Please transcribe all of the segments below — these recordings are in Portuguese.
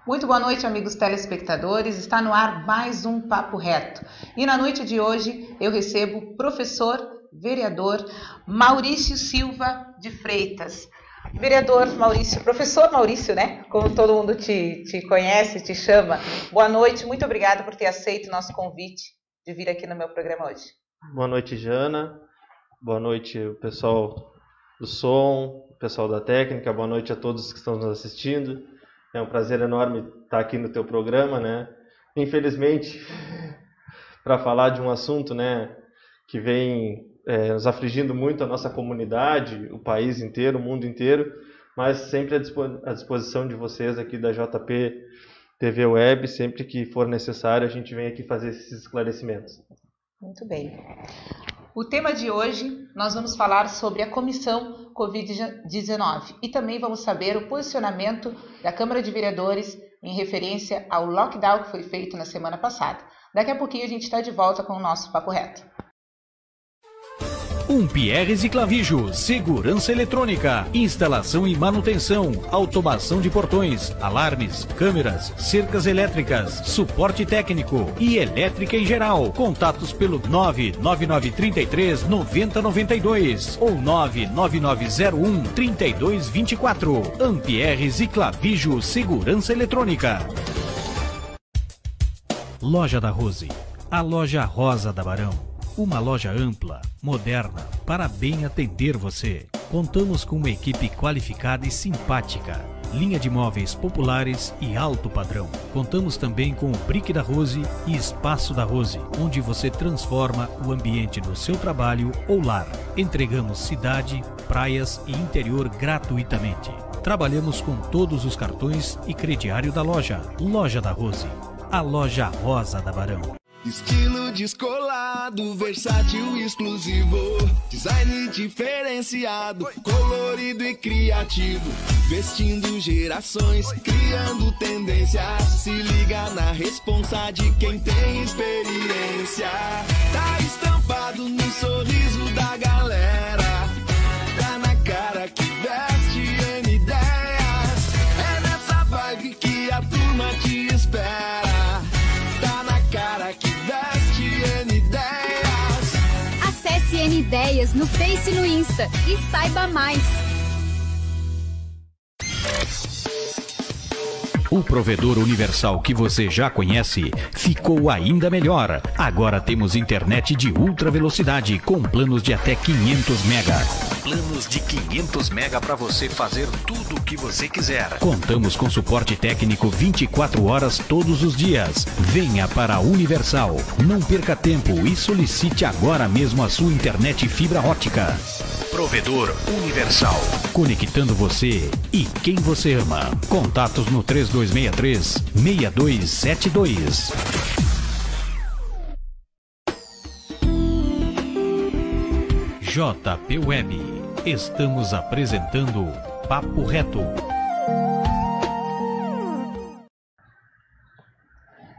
Muito boa noite, amigos telespectadores. Está no ar mais um Papo Reto. E na noite de hoje eu recebo o professor, vereador Maurício Silva de Freitas. Vereador Maurício, professor Maurício, né? Como todo mundo te conhece, te chama. Boa noite, muito obrigada por ter aceito o nosso convite de vir aqui no meu programa hoje. Boa noite, Jana. Boa noite, o pessoal do som, o pessoal da técnica. Boa noite a todos que estão nos assistindo. É um prazer enorme estar aqui no teu programa, né? Infelizmente, para falar de um assunto, né, que vem nos afligindo muito a nossa comunidade, o país inteiro, o mundo inteiro, mas sempre à disposição de vocês aqui da JP TV Web, sempre que for necessário, a gente vem aqui fazer esses esclarecimentos. Muito bem. O tema de hoje, nós vamos falar sobre a comissão Covid-19 e também vamos saber o posicionamento da Câmara de Vereadores em referência ao lockdown que foi feito na semana passada. Daqui a pouquinho a gente está de volta com o nosso Papo Reto. Umpierres e Clavijo, segurança eletrônica, instalação e manutenção, automação de portões, alarmes, câmeras, cercas elétricas, suporte técnico e elétrica em geral. Contatos pelo 99933 9092 ou 99901 3224. Umpierres e Clavijo, segurança eletrônica. Loja da Rose, a loja rosa da Barão. Uma loja ampla, moderna, para bem atender você. Contamos com uma equipe qualificada e simpática. Linha de móveis populares e alto padrão. Contamos também com o Brick da Rose e Espaço da Rose, onde você transforma o ambiente do seu trabalho ou lar. Entregamos cidade, praias e interior gratuitamente. Trabalhamos com todos os cartões e crediário da loja. Loja da Rose, a loja rosa da Barão. Estilo descolado, versátil e exclusivo. Design diferenciado, colorido e criativo. Vestindo gerações, criando tendências. Se liga na responsa de quem tem experiência. Tá estampado no sorriso da galera. Tá na cara que veste N ideias. É nessa vibe que a turma te espera. Acesse N Ideias no Face e no Insta e saiba mais. O provedor universal que você já conhece ficou ainda melhor. Agora temos internet de ultra velocidade com planos de até 500 mega. Planos de 500 mega para você fazer tudo o que você quiser. Contamos com suporte técnico 24 horas todos os dias. Venha para a Universal. Não perca tempo e solicite agora mesmo a sua internet fibra ótica. Provedor Universal. Conectando você e quem você ama. Contatos no 3263-6272. JP Web. Estamos apresentando Papo Reto.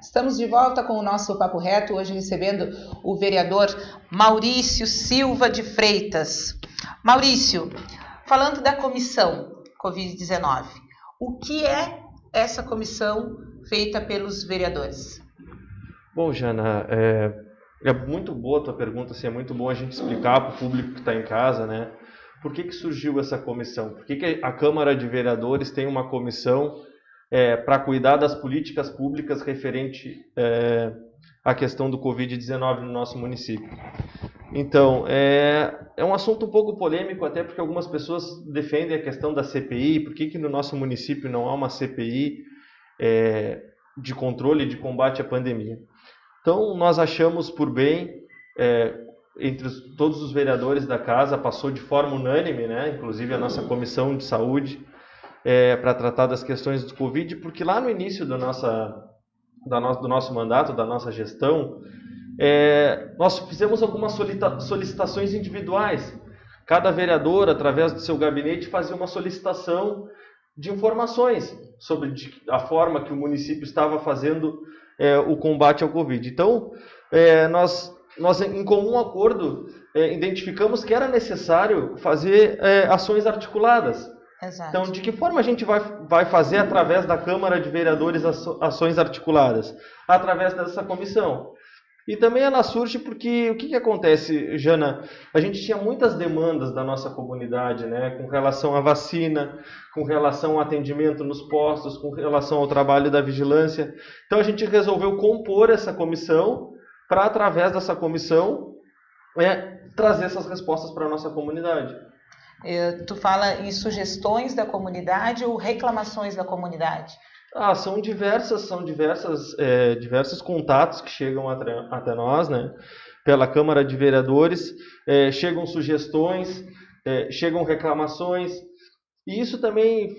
Estamos de volta com o nosso Papo Reto, hoje recebendo o vereador Maurício Silva de Freitas. Maurício, falando da comissão Covid-19, o que é essa comissão feita pelos vereadores? Bom, Jana, é muito boa a tua pergunta, assim, é muito bom a gente explicar para o público que está em casa, né? Por que surgiu essa comissão? Por que a Câmara de Vereadores tem uma comissão para cuidar das políticas públicas referente à questão do Covid-19 no nosso município? Então, é um assunto um pouco polêmico, até porque algumas pessoas defendem a questão da CPI. Por que no nosso município não há uma CPI de controle e de combate à pandemia? Então, nós achamos por bem, entre todos os vereadores da casa, passou de forma unânime, né, inclusive a nossa comissão de saúde, para tratar das questões do Covid, porque lá no início do nosso mandato, da nossa gestão, nós fizemos algumas solicitações individuais. Cada vereador, através do seu gabinete, fazia uma solicitação de informações sobre a forma que o município estava fazendo o combate ao Covid. Então, nós em comum acordo, identificamos que era necessário fazer ações articuladas. Exato. Então, de que forma a gente vai fazer através da Câmara de Vereadores ações articuladas? Através dessa comissão. E também ela surge porque, o que acontece, Jana? A gente tinha muitas demandas da nossa comunidade, né? Com relação à vacina, com relação ao atendimento nos postos, com relação ao trabalho da vigilância. Então a gente resolveu compor essa comissão para, através dessa comissão, trazer essas respostas para a nossa comunidade. Tu fala em sugestões da comunidade ou reclamações da comunidade? São diversos contatos que chegam até nós, né? Pela Câmara de Vereadores, chegam sugestões, chegam reclamações, e isso também,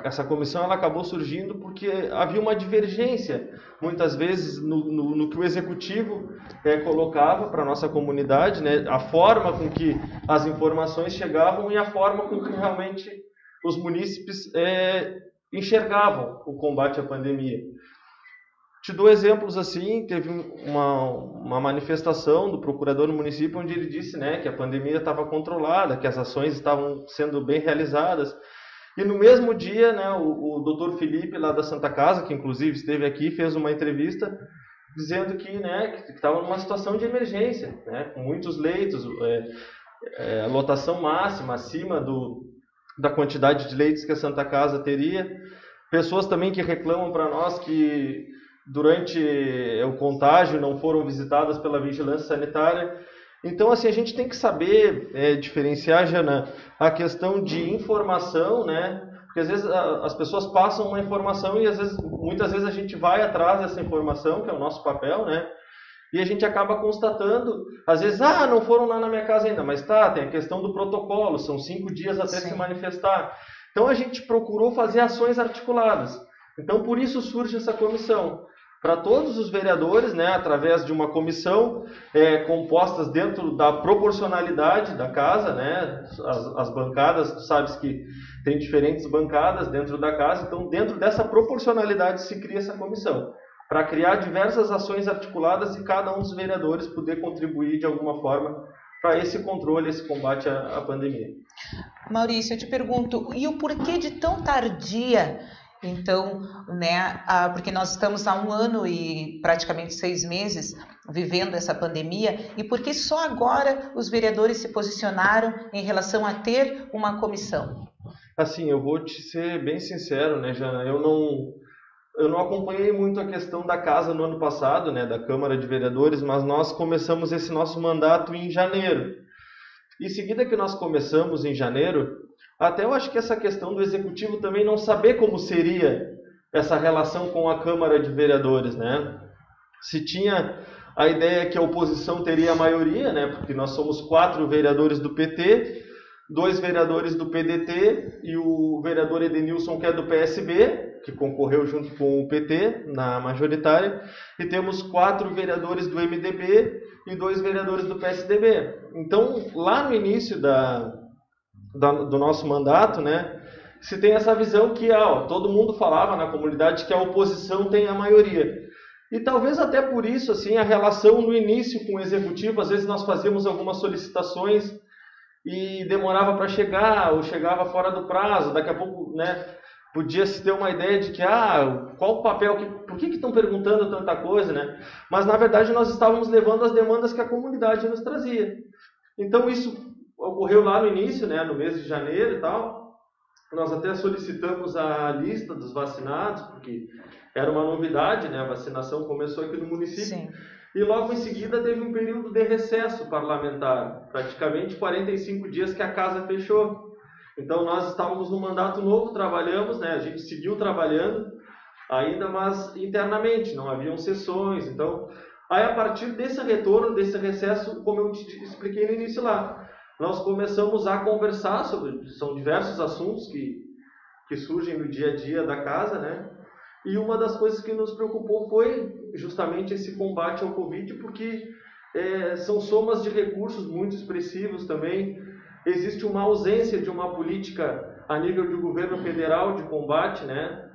essa comissão ela acabou surgindo porque havia uma divergência, muitas vezes, no que o Executivo colocava para a nossa comunidade, né? A forma com que as informações chegavam e a forma com que realmente os munícipes enxergavam o combate à pandemia. Te dou exemplos assim, teve uma manifestação do procurador do município onde ele disse, né, que a pandemia estava controlada, que as ações estavam sendo bem realizadas. E no mesmo dia, né, o doutor Felipe, lá da Santa Casa, que inclusive esteve aqui, fez uma entrevista dizendo que estava numa situação de emergência, né, com muitos leitos, a lotação máxima acima da quantidade de leitos que a Santa Casa teria. Pessoas também que reclamam para nós que durante o contágio não foram visitadas pela vigilância sanitária. Então, assim, a gente tem que saber diferenciar, Jana, a questão de informação, né? Porque às vezes as pessoas passam uma informação e muitas vezes a gente vai atrás dessa informação, que é o nosso papel, né? E a gente acaba constatando, às vezes, não foram lá na minha casa ainda, mas tem a questão do protocolo, são 5 dias até se manifestar. Então a gente procurou fazer ações articuladas. Então por isso surge essa comissão. Para todos os vereadores, né, através de uma comissão compostas dentro da proporcionalidade da casa, né, as bancadas, tu sabes que tem diferentes bancadas dentro da casa, então dentro dessa proporcionalidade se cria essa comissão, para criar diversas ações articuladas e cada um dos vereadores poder contribuir de alguma forma para esse controle, esse combate à pandemia. Maurício, eu te pergunto, e o porquê de tão tardia, então, né, porque nós estamos há 1 ano e praticamente 6 meses vivendo essa pandemia, e por que só agora os vereadores se posicionaram em relação a ter uma comissão? Assim, eu vou te ser bem sincero, né, Jana, eu não acompanhei muito a questão da casa no ano passado, né, da Câmara de Vereadores, mas nós começamos esse nosso mandato em janeiro. Em seguida que nós começamos em janeiro, até eu acho que essa questão do Executivo também não saber como seria essa relação com a Câmara de Vereadores, né? Se tinha a ideia que a oposição teria a maioria, né, porque nós somos 4 vereadores do PT, 2 vereadores do PDT e o vereador Edenilson, que é do PSB, que concorreu junto com o PT na majoritária, e temos 4 vereadores do MDB e 2 vereadores do PSDB. Então, lá no início do nosso mandato, né, se tem essa visão que todo mundo falava na comunidade que a oposição tem a maioria. E talvez até por isso, assim, a relação no início com o Executivo, às vezes nós fazíamos algumas solicitações e demorava para chegar, ou chegava fora do prazo, daqui a pouco, né, podia-se ter uma ideia de que, qual o papel, por que estão perguntando tanta coisa, né? Mas, na verdade, nós estávamos levando as demandas que a comunidade nos trazia. Então, isso ocorreu lá no início, né, no mês de janeiro e tal. Nós até solicitamos a lista dos vacinados, porque era uma novidade, né? A vacinação começou aqui no município. Sim. E logo em seguida teve um período de recesso parlamentar, praticamente 45 dias que a casa fechou. Então nós estávamos no mandato novo, trabalhamos, né? A gente seguiu trabalhando ainda, mas internamente, não haviam sessões. Então, aí a partir desse retorno, desse recesso, como eu te expliquei no início lá, nós começamos a conversar sobre, são diversos assuntos que surgem no dia a dia da casa, né? E uma das coisas que nos preocupou foi justamente esse combate ao Covid, porque são somas de recursos muito expressivos também. Existe uma ausência de uma política a nível de governo federal de combate, né?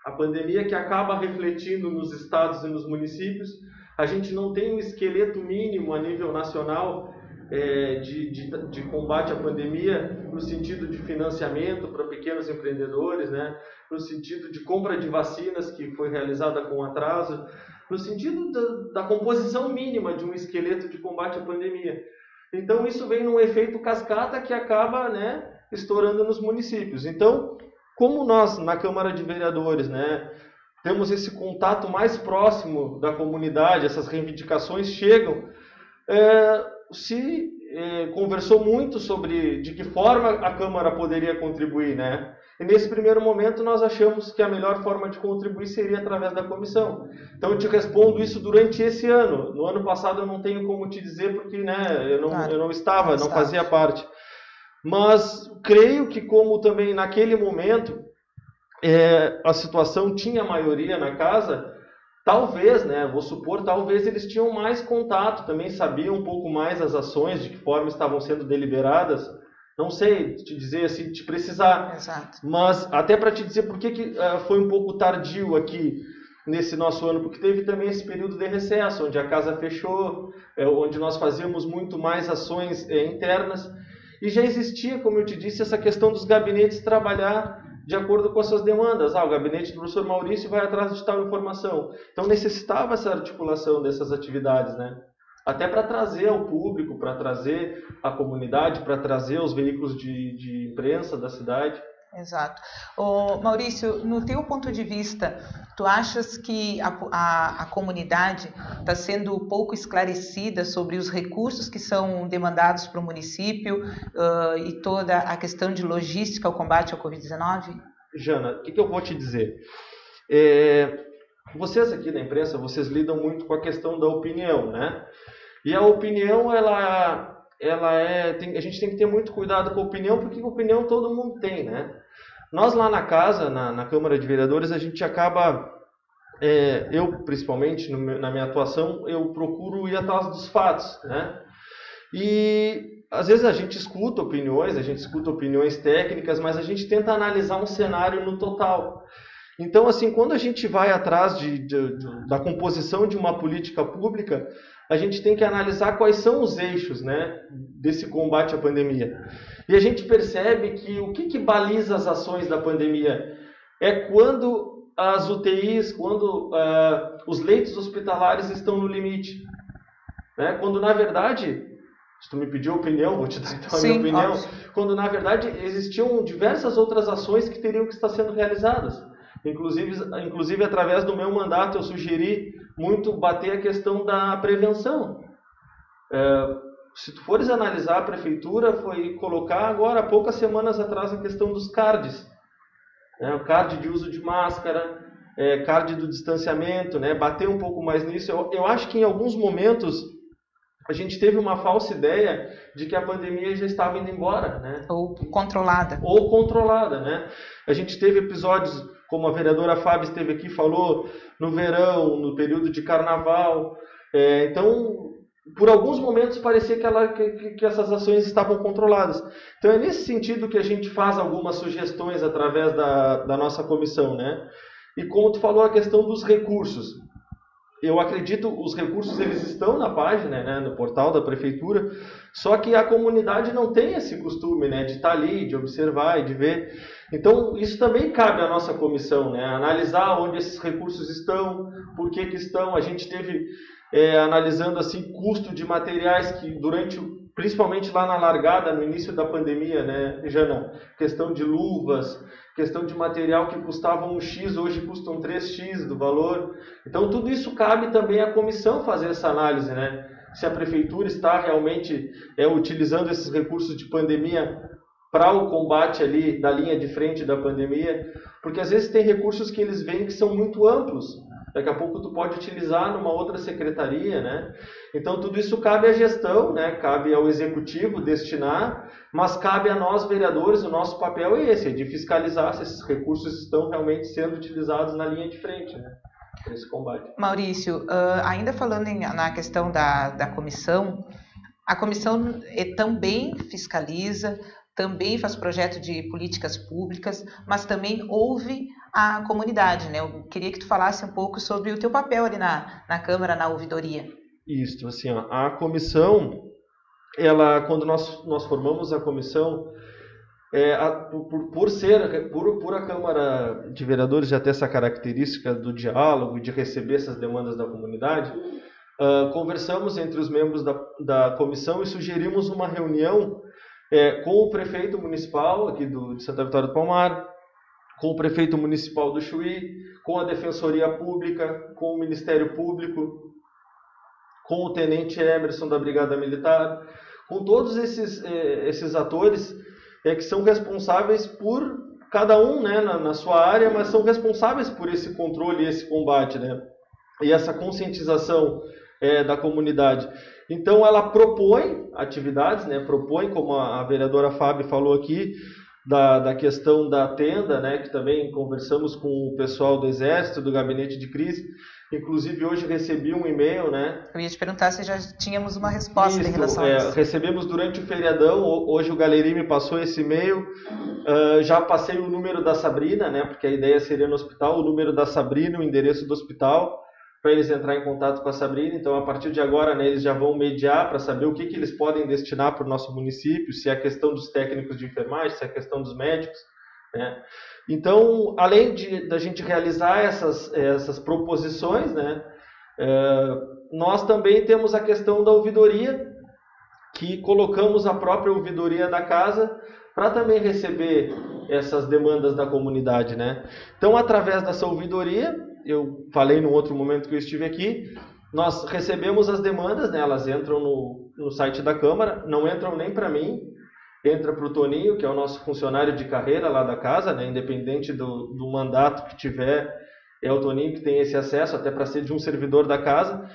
A pandemia que acaba refletindo nos estados e nos municípios. A gente não tem um esqueleto mínimo a nível nacional de combate à pandemia, no sentido de financiamento para pequenos empreendedores, né? No sentido de compra de vacinas, que foi realizada com atraso, no sentido da composição mínima de um esqueleto de combate à pandemia. Então, isso vem num efeito cascata que acaba, né, estourando nos municípios. Então, como nós, na Câmara de Vereadores, né, temos esse contato mais próximo da comunidade, essas reivindicações chegam, se conversou muito sobre de que forma a Câmara poderia contribuir, né? E nesse primeiro momento nós achamos que a melhor forma de contribuir seria através da comissão. Então eu te respondo isso durante esse ano. No ano passado eu não tenho como te dizer porque, né, eu não estava, não fazia parte. Mas creio que como também naquele momento a situação tinha maioria na casa, talvez, né, vou supor, talvez eles tinham mais contato, também sabiam um pouco mais as ações, de que forma estavam sendo deliberadas. Não sei te dizer assim, te precisar. Exato. Mas até para te dizer por que foi um pouco tardio aqui nesse nosso ano, porque teve também esse período de recesso, onde a casa fechou, onde nós fazíamos muito mais ações internas, e já existia, como eu te disse, essa questão dos gabinetes trabalhar de acordo com as suas demandas. O gabinete do professor Maurício vai atrás de tal informação. Então necessitava essa articulação dessas atividades, né? Até para trazer ao público, para trazer à comunidade, para trazer os veículos de imprensa da cidade. Exato. Maurício, no teu ponto de vista, tu achas que a comunidade está sendo pouco esclarecida sobre os recursos que são demandados para o município e toda a questão de logística ao combate ao Covid-19? Jana, o que eu vou te dizer? Vocês aqui da imprensa, vocês lidam muito com a questão da opinião, né? E a opinião, a gente tem que ter muito cuidado com a opinião, porque opinião todo mundo tem, né? Nós lá na casa, na Câmara de Vereadores, a gente acaba, eu principalmente, na minha atuação, eu procuro ir atrás dos fatos, né? E às vezes a gente escuta opiniões técnicas, mas a gente tenta analisar um cenário no total. Então, assim, quando a gente vai atrás da composição de uma política pública, a gente tem que analisar quais são os eixos, né, desse combate à pandemia. E a gente percebe que o que baliza as ações da pandemia é quando as UTIs, quando os leitos hospitalares estão no limite. Né? Quando, na verdade, se tu me pediu opinião, vou te dar então a minha opinião, quando, na verdade, existiam diversas outras ações que teriam que estar sendo realizadas. Inclusive, através do meu mandato, eu sugeri muito bater a questão da prevenção. Se tu fores analisar, a prefeitura foi colocar agora, há poucas semanas atrás, a questão dos cards. O card de uso de máscara, card do distanciamento, né? Bater um pouco mais nisso. Eu acho que em alguns momentos a gente teve uma falsa ideia de que a pandemia já estava indo embora, né? Ou controlada. Né? A gente teve episódios, como a vereadora Fábio esteve aqui, falou, no verão, no período de carnaval. Então, por alguns momentos parecia que essas ações estavam controladas. Então é nesse sentido que a gente faz algumas sugestões através da nossa comissão, né? E como tu falou, a questão dos recursos. Eu acredito, os recursos eles estão na página, né, no portal da prefeitura, só que a comunidade não tem esse costume, né, de estar ali, de observar e de ver. Então, isso também cabe à nossa comissão, né, analisar onde esses recursos estão, por que estão. A gente teve analisando assim custo de materiais que principalmente lá na largada, no início da pandemia, né, Jana, questão de luvas, questão de material que custavam 1 X, hoje custam 3 X do valor. Então tudo isso cabe também à comissão fazer essa análise, né? Se a prefeitura está realmente utilizando esses recursos de pandemia para o combate ali da linha de frente da pandemia, porque às vezes tem recursos que eles veem que são muito amplos. Daqui a pouco tu pode utilizar numa outra secretaria, né? Então tudo isso cabe à gestão, né? Cabe ao executivo destinar, mas cabe a nós vereadores, o nosso papel é esse, de fiscalizar se esses recursos estão realmente sendo utilizados na linha de frente, né? Para esse combate. Maurício, ainda falando na questão da comissão, a comissão também fiscaliza, também faz projeto de políticas públicas, mas também ouve a comunidade, né? Eu queria que tu falasse um pouco sobre o teu papel ali na Câmara, na ouvidoria. Isso, assim, a comissão, quando nós formamos a comissão, por a Câmara de Vereadores já ter essa característica do diálogo e de receber essas demandas da comunidade, conversamos entre os membros da comissão e sugerimos uma reunião com o prefeito municipal aqui de Santa Vitória do Palmar, com o prefeito municipal do Chuí, com a Defensoria Pública, com o Ministério Público, com o Tenente Emerson da Brigada Militar, com todos esses atores que são responsáveis por cada um, né, na sua área, mas são responsáveis por esse controle e esse combate, né, e essa conscientização da comunidade. Então ela propõe atividades, né, propõe, como a vereadora Fábio falou aqui, da questão da tenda, né, que também conversamos com o pessoal do Exército, do Gabinete de Crise. Inclusive, hoje recebi um e-mail, né? Eu ia te perguntar se já tínhamos uma resposta em relação a isso. Recebemos durante o feriadão, hoje o Galeri me passou esse e-mail. Já passei o número da Sabrina, né? Porque a ideia seria no hospital, o número da Sabrina, o endereço do hospital, para eles entrar em contato com a Sabrina. Então, a partir de agora, né, eles já vão mediar para saber o que eles podem destinar para o nosso município, se é a questão dos técnicos de enfermagem, se é a questão dos médicos, né? Então, além da gente realizar essas proposições, né, nós também temos a questão da ouvidoria, que colocamos a própria ouvidoria da casa para também receber essas demandas da comunidade, né? Então, através dessa ouvidoria, eu falei num outro momento que eu estive aqui, nós recebemos as demandas, né, elas entram no site da Câmara, não entram nem para mim, entra para o Toninho, que é o nosso funcionário de carreira lá da casa, né? Independente do mandato que tiver, é o Toninho que tem esse acesso, até para ser de um servidor da casa.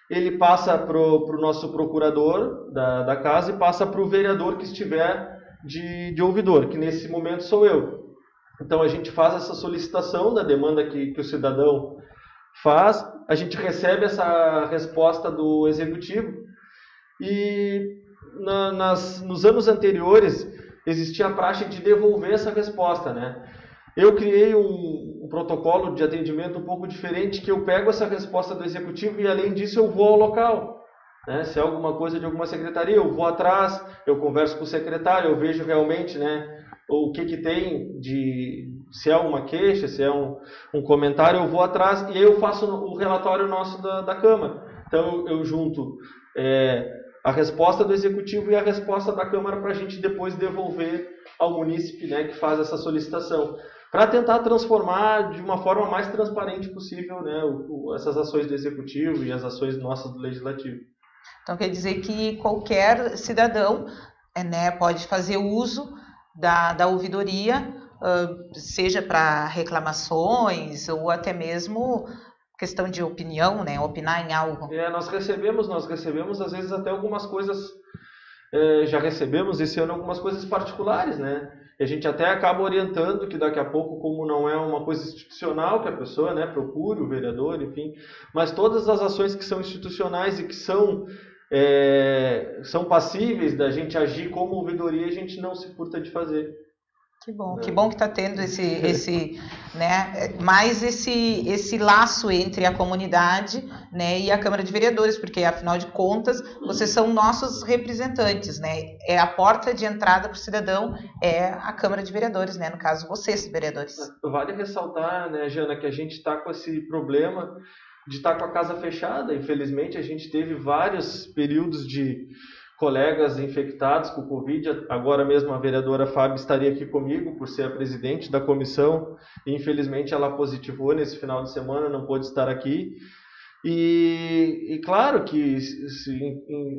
Ele passa para o nosso procurador da casa e passa para o vereador que estiver de ouvidor, que nesse momento sou eu. Então a gente faz essa solicitação da demanda que o cidadão faz, a gente recebe essa resposta do executivo e nos anos anteriores existia a praxe de devolver essa resposta, né? Eu criei um protocolo de atendimento um pouco diferente, que eu pego essa resposta do executivo e além disso eu vou ao local, né? Se é alguma coisa de alguma secretaria, eu vou atrás, eu converso com o secretário, eu vejo realmente, né, o que tem se é uma queixa, se é um comentário, eu vou atrás e aí eu faço o relatório nosso da Câmara. Então eu junto a resposta do Executivo e a resposta da Câmara para a gente depois devolver ao munícipe, né, que faz essa solicitação, para tentar transformar de uma forma mais transparente possível, né, essas ações do Executivo e as ações nossas do Legislativo. Então quer dizer que qualquer cidadão, né, pode fazer uso da ouvidoria, seja para reclamações ou até mesmo questão de opinião, né? Opinar em algo. Nós recebemos às vezes até algumas coisas, já recebemos esse ano algumas coisas particulares, né? E a gente até acaba orientando que daqui a pouco, como não é uma coisa institucional, que a pessoa, né, procure o vereador, enfim, mas todas as ações que são institucionais e que são passíveis da gente agir como ouvidoria, a gente não se furta de fazer. Que bom que está tendo né, mais esse laço entre a comunidade, né, e a Câmara de Vereadores, porque afinal de contas vocês são nossos representantes, né? É a porta de entrada para o cidadão, é a Câmara de Vereadores, né? No caso, vocês, vereadores. Vale ressaltar, né, Jana, que a gente está com esse problema de estar com a casa fechada. Infelizmente, a gente teve vários períodos de colegas infectados com o Covid. Agora mesmo a vereadora Fábio estaria aqui comigo por ser a presidente da comissão. Infelizmente ela positivou nesse final de semana, não pôde estar aqui. E claro que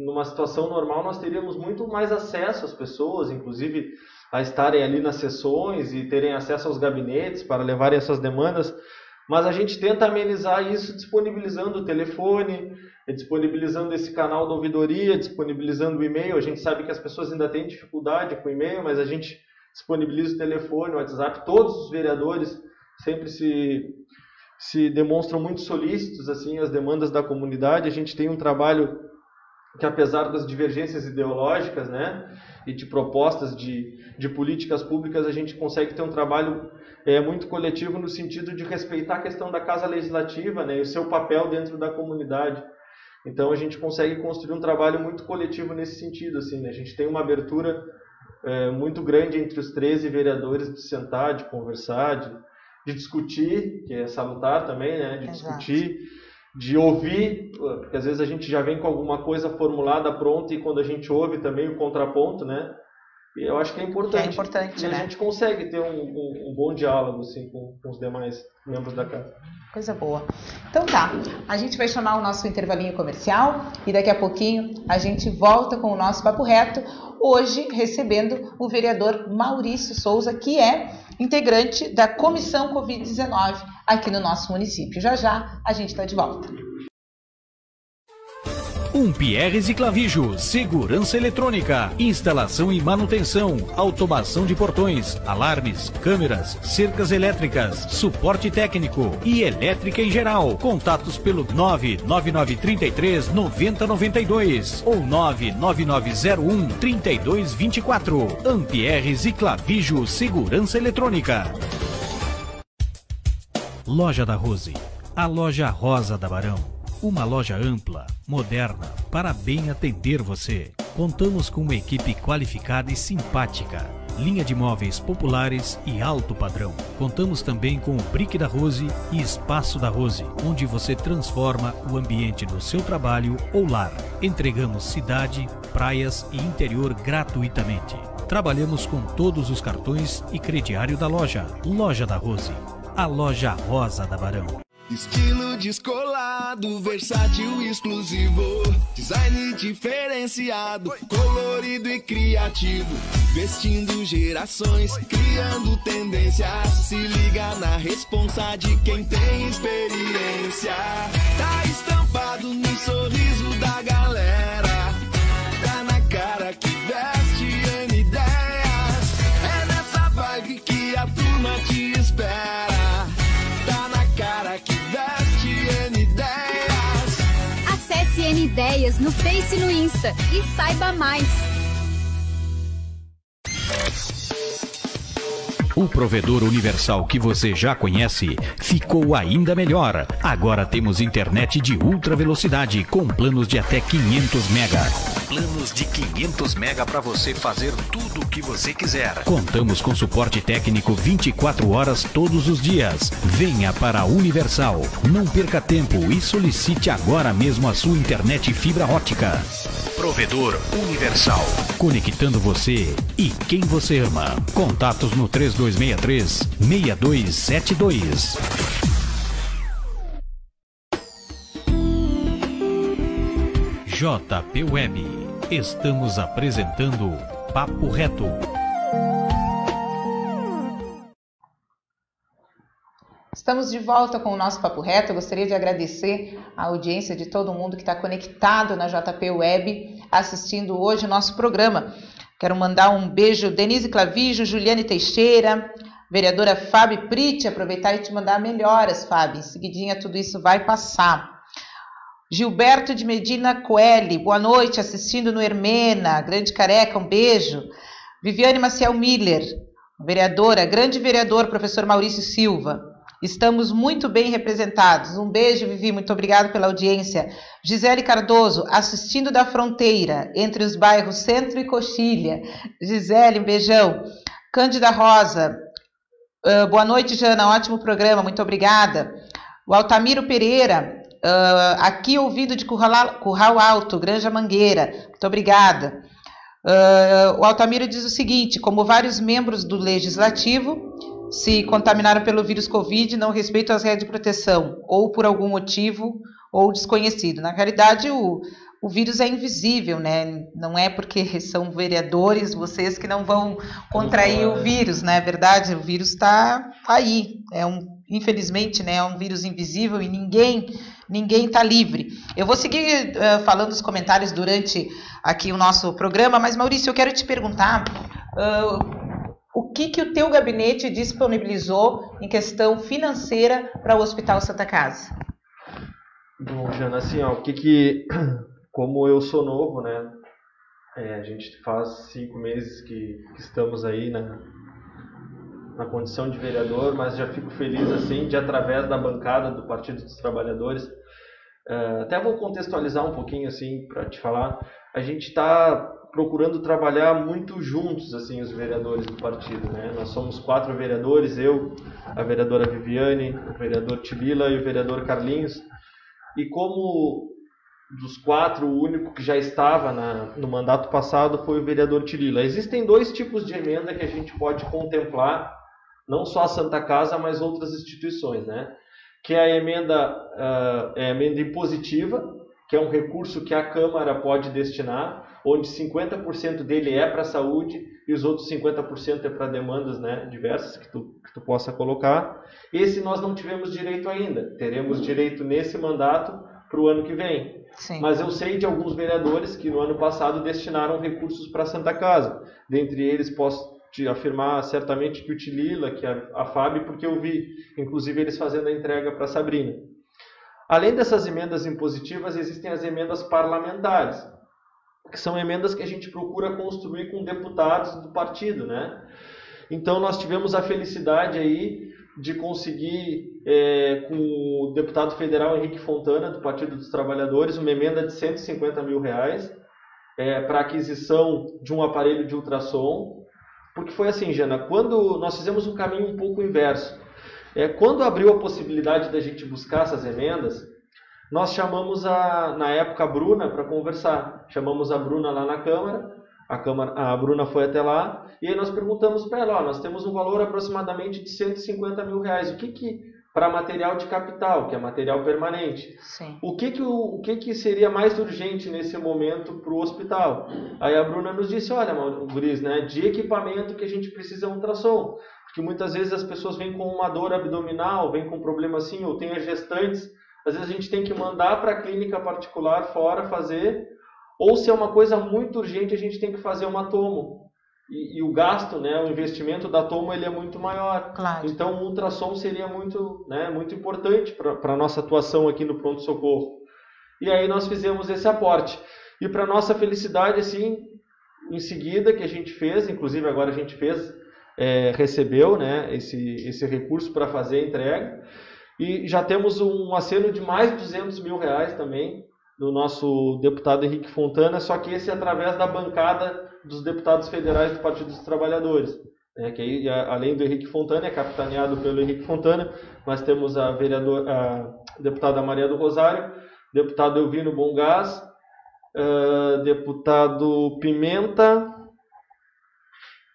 numa situação normal nós teríamos muito mais acesso às pessoas, inclusive a estarem ali nas sessões e terem acesso aos gabinetes para levarem essas demandas. Mas a gente tenta amenizar isso disponibilizando o telefone, disponibilizando esse canal da ouvidoria, disponibilizando o e-mail. A gente sabe que as pessoas ainda têm dificuldade com o e-mail, mas a gente disponibiliza o telefone, o WhatsApp. Todos os vereadores sempre se demonstram muito solícitos assim, às demandas da comunidade. A gente tem um trabalho que, apesar das divergências ideológicas, né, e de propostas de políticas públicas, a gente consegue ter um trabalho muito coletivo no sentido de respeitar a questão da Casa Legislativa, né, e o seu papel dentro da comunidade. Então a gente consegue construir um trabalho muito coletivo nesse sentido, assim, né? A gente tem uma abertura muito grande entre os 13 vereadores de sentar, de conversar, de discutir, que é salutar também, né? De discutir, de ouvir, porque às vezes a gente já vem com alguma coisa formulada, pronta, e quando a gente ouve também o contraponto, né? E eu acho que é importante. E né? A gente consegue ter um bom diálogo assim, com os demais membros da casa. Coisa boa. Então tá, a gente vai chamar o nosso intervalinho comercial e daqui a pouquinho a gente volta com o nosso Papo Reto, hoje recebendo o vereador Maurício Souza, que é integrante da Comissão Covid-19 aqui no nosso município. Já já a gente está de volta. Pierres e Clavijo, segurança eletrônica, instalação e manutenção, automação de portões, alarmes, câmeras, cercas elétricas, suporte técnico e elétrica em geral. Contatos pelo 99933 9092 ou 99901 3224. Pierres e Clavijo, segurança eletrônica. Loja da Rose, a loja rosa da Barão. Uma loja ampla, moderna, para bem atender você. Contamos com uma equipe qualificada e simpática. Linha de móveis populares e alto padrão. Contamos também com o Brick da Rose e Espaço da Rose, onde você transforma o ambiente do seu trabalho ou lar. Entregamos cidade, praias e interior gratuitamente. Trabalhamos com todos os cartões e crediário da loja. Loja da Rose, a loja rosa da Barão. Estilo descolado, versátil e exclusivo. Design diferenciado, colorido e criativo. Vestindo gerações, criando tendências. Se liga na responsa de quem tem experiência. Tá estampado no sorriso da galera. Tá na cara que veste N ideias. É nessa vibe que a turma te espera. Acesse N Ideias no Face e no Insta e saiba mais. O provedor universal que você já conhece ficou ainda melhor. Agora temos internet de ultra velocidade com planos de até 500 mega. Planos de 500 mega para você fazer tudo o que você quiser. Contamos com suporte técnico 24 horas todos os dias. Venha para a Universal. Não perca tempo e solicite agora mesmo a sua internet fibra ótica. Provedor Universal. Conectando você e quem você ama. Contatos no 3263-6272. JP Web. Estamos apresentando Papo Reto. Estamos de volta com o nosso Papo Reto. Eu gostaria de agradecer a audiência de todo mundo que está conectado na JP Web, assistindo hoje o nosso programa. Quero mandar um beijo, Denise Clavijo, Juliane Teixeira, vereadora Fábio Pritti, aproveitar e te mandar melhoras, Fábio. Em seguidinha tudo isso vai passar. Gilberto de Medina Coelho, boa noite, assistindo no Hermena, Grande Careca, um beijo. Viviane Maciel Miller, vereadora, grande vereador, professor Maurício Silva. Estamos muito bem representados. Um beijo, Vivi, muito obrigado pela audiência. Gisele Cardoso, assistindo da fronteira, entre os bairros Centro e Coxilha. Gisele, um beijão. Cândida Rosa, boa noite, Jana, ótimo programa, muito obrigada. O Altamiro Pereira, aqui ouvindo de Curral Alto, Granja Mangueira, muito obrigada. O Altamiro diz o seguinte: como vários membros do Legislativo se contaminaram pelo vírus Covid, não respeitam as regras de proteção, ou por algum motivo, ou desconhecido. Na realidade, o vírus é invisível, né? Não é porque são vereadores, vocês que não vão contrair o vírus, né? É verdade, o vírus está aí. Infelizmente, né? É um vírus invisível e ninguém está livre. Eu vou seguir falando os comentários durante aqui o nosso programa, mas, Maurício, eu quero te perguntar o que o teu gabinete disponibilizou em questão financeira para o Hospital Santa Casa? Bom, Jana, assim, como eu sou novo, né? A gente faz 5 meses que estamos aí na condição de vereador, mas já fico feliz assim de, através da bancada do Partido dos Trabalhadores, Até vou contextualizar um pouquinho assim para te falar. A gente está procurando trabalhar muito juntos, assim, os vereadores do partido, né? Nós somos 4 vereadores, eu, a vereadora Viviane, o vereador Tilila e o vereador Carlinhos. E como dos 4, o único que já estava no mandato passado foi o vereador Tilila. Existem 2 tipos de emenda que a gente pode contemplar, não só a Santa Casa, mas outras instituições, né? Que é a emenda impositiva, que é um recurso que a Câmara pode destinar, onde 50% dele é para a saúde e os outros 50% é para demandas, né, diversas que tu possa colocar. Esse nós não tivemos direito ainda. Teremos direito nesse mandato para o ano que vem. Sim. Mas eu sei de alguns vereadores que no ano passado destinaram recursos para a Santa Casa. Dentre eles posso te afirmar certamente que o Tilila, que a Fábio, porque eu vi, inclusive, eles fazendo a entrega para a Sabrina. Além dessas emendas impositivas, existem as emendas parlamentares, que são emendas que a gente procura construir com deputados do partido, né? Então, nós tivemos a felicidade aí de conseguir, com o deputado federal Henrique Fontana, do Partido dos Trabalhadores, uma emenda de R$150 mil para aquisição de um aparelho de ultrassom. Porque foi assim, Jana, quando nós fizemos um caminho um pouco inverso. Quando abriu a possibilidade da gente buscar essas emendas, nós chamamos, na época, a Bruna para conversar. Chamamos a Bruna lá na Câmara, a Bruna foi até lá, e aí nós perguntamos para ela, nós temos um valor aproximadamente de R$150 mil. O que para material de capital, que é material permanente. Sim. O que seria mais urgente nesse momento para o hospital? Aí a Bruna nos disse, olha, guris, né, de equipamento que a gente precisa é um ultrassom. Porque muitas vezes as pessoas vêm com uma dor abdominal, vêm com problema assim, ou tem as gestantes. Às vezes a gente tem que mandar para a clínica particular fora fazer, ou se é uma coisa muito urgente, a gente tem que fazer uma tomo. E o gasto, né, o investimento da tomo, ele é muito maior. Claro. Então o ultrassom seria muito, né, muito importante para a nossa atuação aqui no pronto-socorro. E aí nós fizemos esse aporte. E para nossa felicidade, assim, em seguida que a gente fez, inclusive agora a gente recebeu, né, esse recurso para fazer a entrega. E já temos um aceno de mais de R$200 mil também, do nosso deputado Henrique Fontana, só que esse é através da bancada dos deputados federais do Partido dos Trabalhadores. Que aí, além do Henrique Fontana, é capitaneado pelo Henrique Fontana, nós temos a deputada Maria do Rosário, deputado Elvino Bongás, deputado Pimenta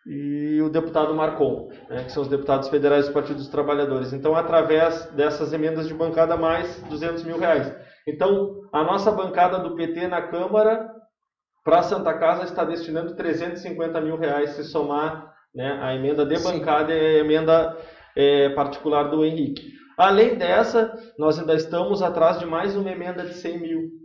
e o deputado Marcon, que são os deputados federais do Partido dos Trabalhadores. Então, através dessas emendas de bancada, mais R$200 mil. Então, a nossa bancada do PT na Câmara, para a Santa Casa, está destinando R$350 mil, se somar, né, a emenda de bancada e a emenda particular do Henrique. Além dessa, nós ainda estamos atrás de mais uma emenda de 100 mil.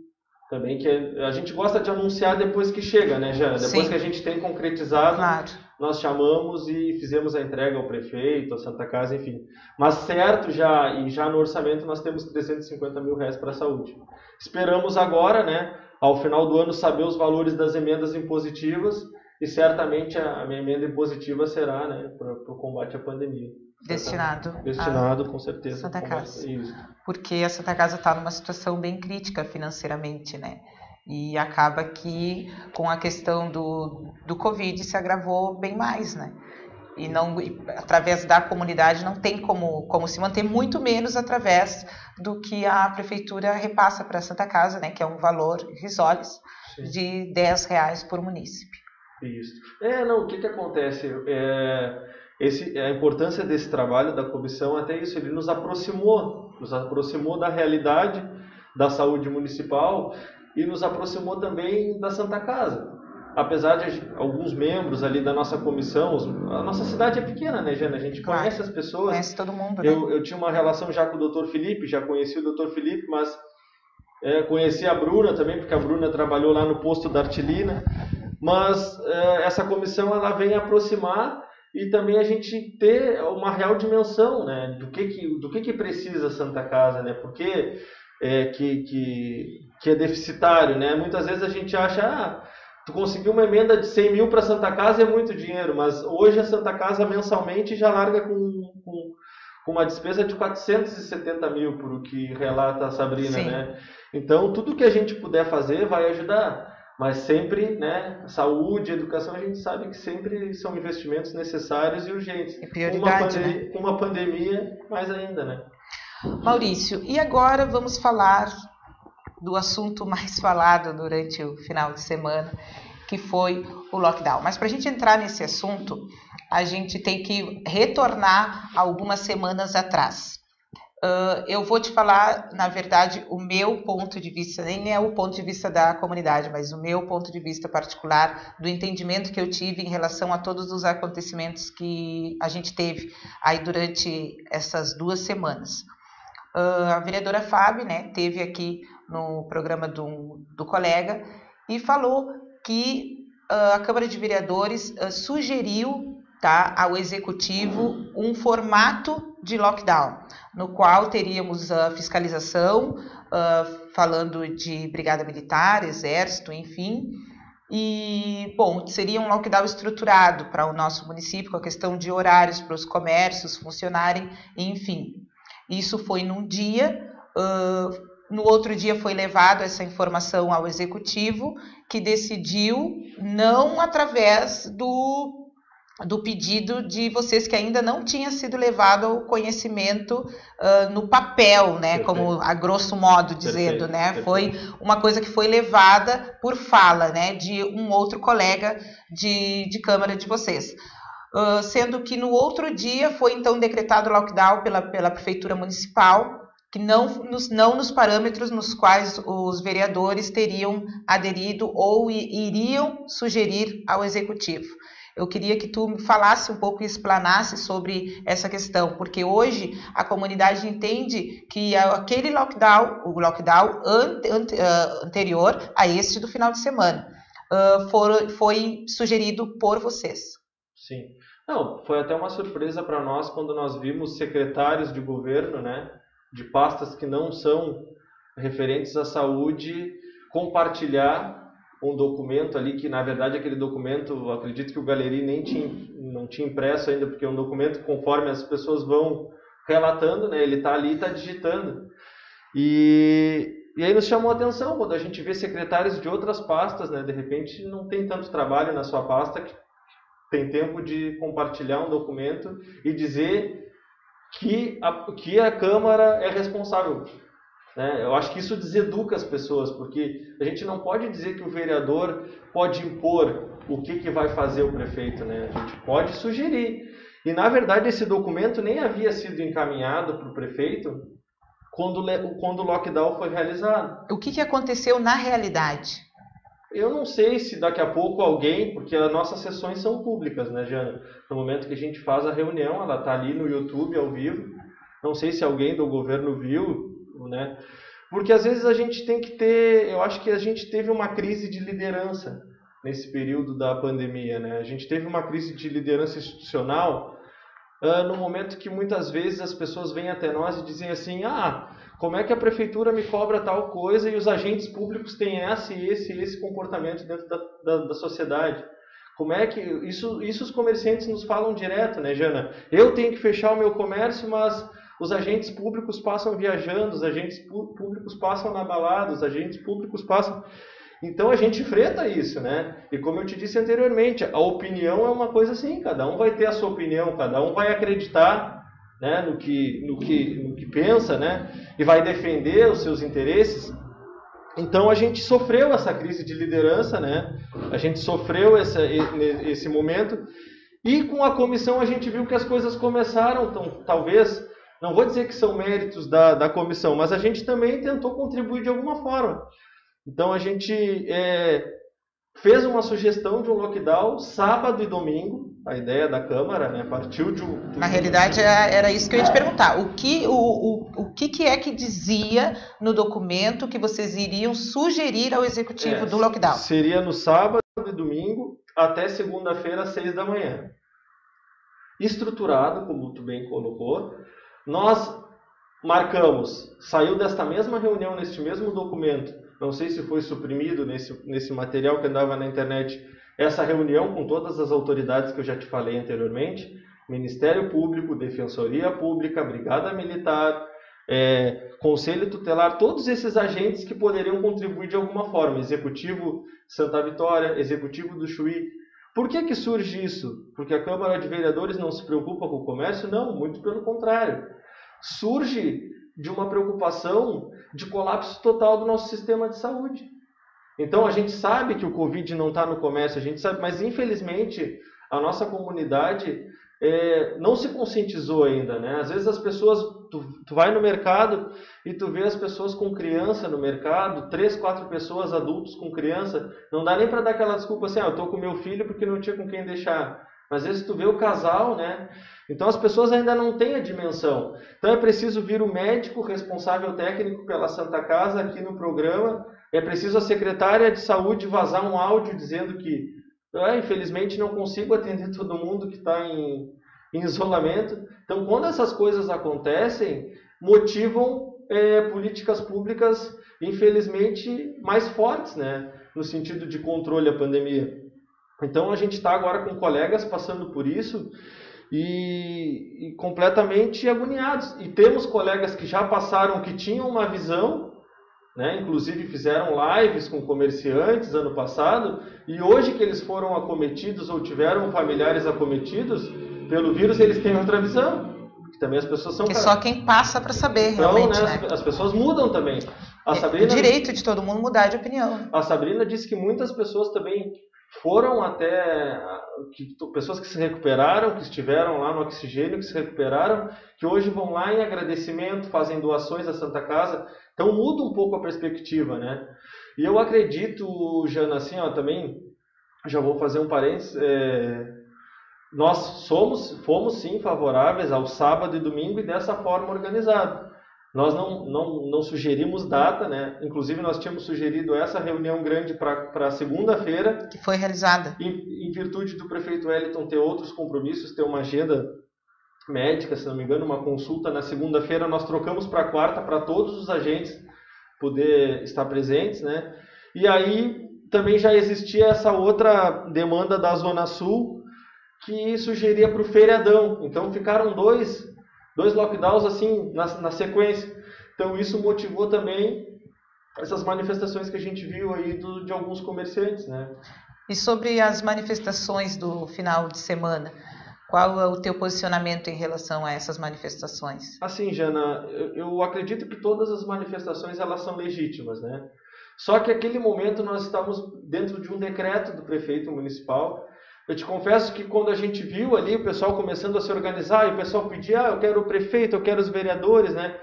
Também, que a gente gosta de anunciar depois que chega, né, Jana? Depois Sim. que a gente tem concretizado, Claro. nós chamamos e fizemos a entrega ao prefeito, à Santa Casa, enfim. Mas certo, já no orçamento nós temos R$350 mil para a saúde. Esperamos agora, né, ao final do ano, saber os valores das emendas impositivas e certamente a minha emenda impositiva será, né, para o combate à pandemia. Destinado, com certeza. Santa Casa. Isso. Porque a Santa Casa está numa situação bem crítica financeiramente, né? E acaba que com a questão do Covid se agravou bem mais, né? E através da comunidade não tem como se manter, muito menos através do que a prefeitura repassa para a Santa Casa, né? Que é um valor irrisório de R$10 por munícipe. Isso. O que acontece? A importância desse trabalho da comissão, até isso, ele nos aproximou da realidade da saúde municipal e nos aproximou também da Santa Casa. Apesar de alguns membros ali da nossa comissão, a nossa cidade é pequena, né, Jana? A gente conhece as pessoas. Conhece todo mundo, né? Eu tinha uma relação já com o Dr. Felipe, já conheci o Dr. Felipe, mas conheci a Bruna também, porque a Bruna trabalhou lá no posto da Artilina. Mas essa comissão, ela vem aproximar e também a gente ter uma real dimensão, né, do que precisa a Santa Casa, né, porque que é deficitário, né? Muitas vezes a gente acha, tu conseguiu uma emenda de 100 mil para a Santa Casa é muito dinheiro, mas hoje a Santa Casa mensalmente já larga com com uma despesa de 470 mil, por o que relata a Sabrina, Sim. né? Então, tudo que a gente puder fazer vai ajudar. Mas sempre, né, saúde, educação, a gente sabe que sempre são investimentos necessários e urgentes. É prioridade, né? Com uma pandemia, mais ainda, né? Maurício, e agora vamos falar do assunto mais falado durante o final de semana, que foi o lockdown. Mas para a gente entrar nesse assunto, a gente tem que retornar algumas semanas atrás. Eu vou te falar, na verdade, o meu ponto de vista, nem é o ponto de vista da comunidade, mas o meu ponto de vista particular, do entendimento que eu tive em relação a todos os acontecimentos que a gente teve aí durante essas 2 semanas. A vereadora Fábio, né, teve aqui no programa do colega e falou que a Câmara de Vereadores sugeriu, tá, ao Executivo um formato de lockdown, no qual teríamos a fiscalização, falando de Brigada Militar, Exército, enfim, e, bom, seria um lockdown estruturado para o nosso município, com a questão de horários para os comércios funcionarem, enfim. Isso foi num dia, no outro dia foi levado essa informação ao Executivo, que decidiu, não através do pedido de vocês, que ainda não tinha sido levado ao conhecimento no papel, né? Perfeito. Como a grosso modo dizendo, perfeito, né? Perfeito. Foi uma coisa que foi levada por fala, né? De um outro colega de Câmara de vocês. Sendo que no outro dia foi então decretado lockdown pela Prefeitura Municipal, que não nos parâmetros nos quais os vereadores teriam aderido ou iriam sugerir ao Executivo. Eu queria que tu me falasse um pouco e explanasse sobre essa questão, porque hoje a comunidade entende que aquele lockdown, o lockdown anterior a este do final de semana, foi sugerido por vocês. Sim. Não, foi até uma surpresa para nós quando nós vimos secretários de governo, né, de pastas que não são referentes à saúde, compartilhar um documento ali, que na verdade aquele documento, eu acredito que o Galeri não tinha impresso ainda, porque é um documento conforme as pessoas vão relatando, né, ele está ali e está digitando. E aí nos chamou a atenção quando a gente vê secretários de outras pastas, né, de repente não tem tanto trabalho na sua pasta que tem tempo de compartilhar um documento e dizer que a Câmara é responsável. Né? Eu acho que isso deseduca as pessoas, porque a gente não pode dizer que o vereador pode impor o que vai fazer o prefeito. Né? A gente pode sugerir. E, na verdade, esse documento nem havia sido encaminhado para o prefeito quando o lockdown foi realizado. O que aconteceu na realidade? Eu não sei se daqui a pouco alguém, porque as nossas sessões são públicas, né, Jana? No momento que a gente faz a reunião, ela está ali no YouTube, ao vivo. Não sei se alguém do governo viu, né? Porque às vezes a gente tem que ter... Eu acho que a gente teve uma crise de liderança nesse período da pandemia, né? A gente teve uma crise de liderança institucional no momento que muitas vezes as pessoas vêm até nós e dizem assim, como é que a prefeitura me cobra tal coisa e os agentes públicos têm esse comportamento dentro da sociedade? Como é que... Isso os comerciantes nos falam direto, né, Jana? Eu tenho que fechar o meu comércio, mas os agentes públicos passam viajando, os agentes públicos passam na balada, os agentes públicos passam... Então a gente enfrenta isso, né? E como eu te disse anteriormente, a opinião é uma coisa assim, cada um vai ter a sua opinião, cada um vai acreditar, né, no que pensa, né? E vai defender os seus interesses. Então a gente sofreu essa crise de liderança, né? A gente sofreu esse momento e com a comissão a gente viu que as coisas começaram, então, talvez, não vou dizer que são méritos da comissão, mas a gente também tentou contribuir de alguma forma. Então a gente fez uma sugestão de um lockdown sábado e domingo, a ideia da Câmara, né, partiu de um... Na realidade era isso que eu ia te perguntar, o que é que dizia no documento que vocês iriam sugerir ao Executivo do lockdown? Seria no sábado e domingo até segunda-feira às 6 da manhã. Estruturado, como tu bem colocou, nós marcamos, saiu desta mesma reunião, neste mesmo documento, não sei se foi suprimido nesse material que andava na internet, essa reunião com todas as autoridades que eu já te falei anteriormente, Ministério Público, Defensoria Pública, Brigada Militar, Conselho Tutelar, todos esses agentes que poderiam contribuir de alguma forma. Executivo Santa Vitória, Executivo do Chuí. Por que surge isso? Porque a Câmara de Vereadores não se preocupa com o comércio? Não, muito pelo contrário. Surge de uma preocupação de colapso total do nosso sistema de saúde. Então a gente sabe que o Covid não está no comércio, a gente sabe, mas infelizmente a nossa comunidade não se conscientizou ainda, né? Às vezes as pessoas, tu vai no mercado e tu vê as pessoas com criança no mercado, 3, 4 pessoas adultos com criança, não dá nem para dar aquela desculpa assim, eu estou com meu filho porque não tinha com quem deixar. Mas às vezes tu vê o casal, né? Então as pessoas ainda não têm a dimensão. Então é preciso vir o médico responsável técnico pela Santa Casa aqui no programa, é preciso a secretária de saúde vazar um áudio dizendo que infelizmente não consigo atender todo mundo que está em isolamento. Então, quando essas coisas acontecem, motivam políticas públicas, infelizmente, mais fortes, né? No sentido de controle à pandemia. Então, a gente está agora com colegas passando por isso e completamente agoniados. E temos colegas que já passaram, que tinham uma visão, né? Inclusive fizeram lives com comerciantes ano passado, e hoje que eles foram acometidos ou tiveram familiares acometidos pelo vírus, eles têm outra visão. Que também as pessoas são... Que só quem passa para saber, então, realmente, né? As pessoas mudam também. É o direito de todo mundo mudar de opinião. A Sabrina disse que muitas pessoas também foram até... pessoas que se recuperaram, que estiveram lá no oxigênio, que se recuperaram, que hoje vão lá em agradecimento, fazem doações à Santa Casa. Então muda um pouco a perspectiva, né? E eu acredito, Jana, assim, também, já vou fazer um parênteses, nós fomos sim favoráveis ao sábado e domingo e dessa forma organizada. Nós não sugerimos data, né? Inclusive nós tínhamos sugerido essa reunião grande para segunda-feira. Que foi realizada. Em virtude do prefeito Wellington ter outros compromissos, ter uma agenda médica, se não me engano, uma consulta na segunda-feira, nós trocamos para quarta para todos os agentes poder estar presentes, né? E aí também já existia essa outra demanda da Zona Sul que sugeria para o feriadão. Então ficaram dois lockdowns assim na sequência. Então isso motivou também essas manifestações que a gente viu aí de alguns comerciantes, né? E sobre as manifestações do final de semana, qual é o teu posicionamento em relação a essas manifestações? Assim, Jana, eu acredito que todas as manifestações elas são legítimas, né? Só que naquele momento nós estávamos dentro de um decreto do prefeito municipal. Eu te confesso que quando a gente viu ali o pessoal começando a se organizar e o pessoal pedia, eu quero o prefeito, eu quero os vereadores, né?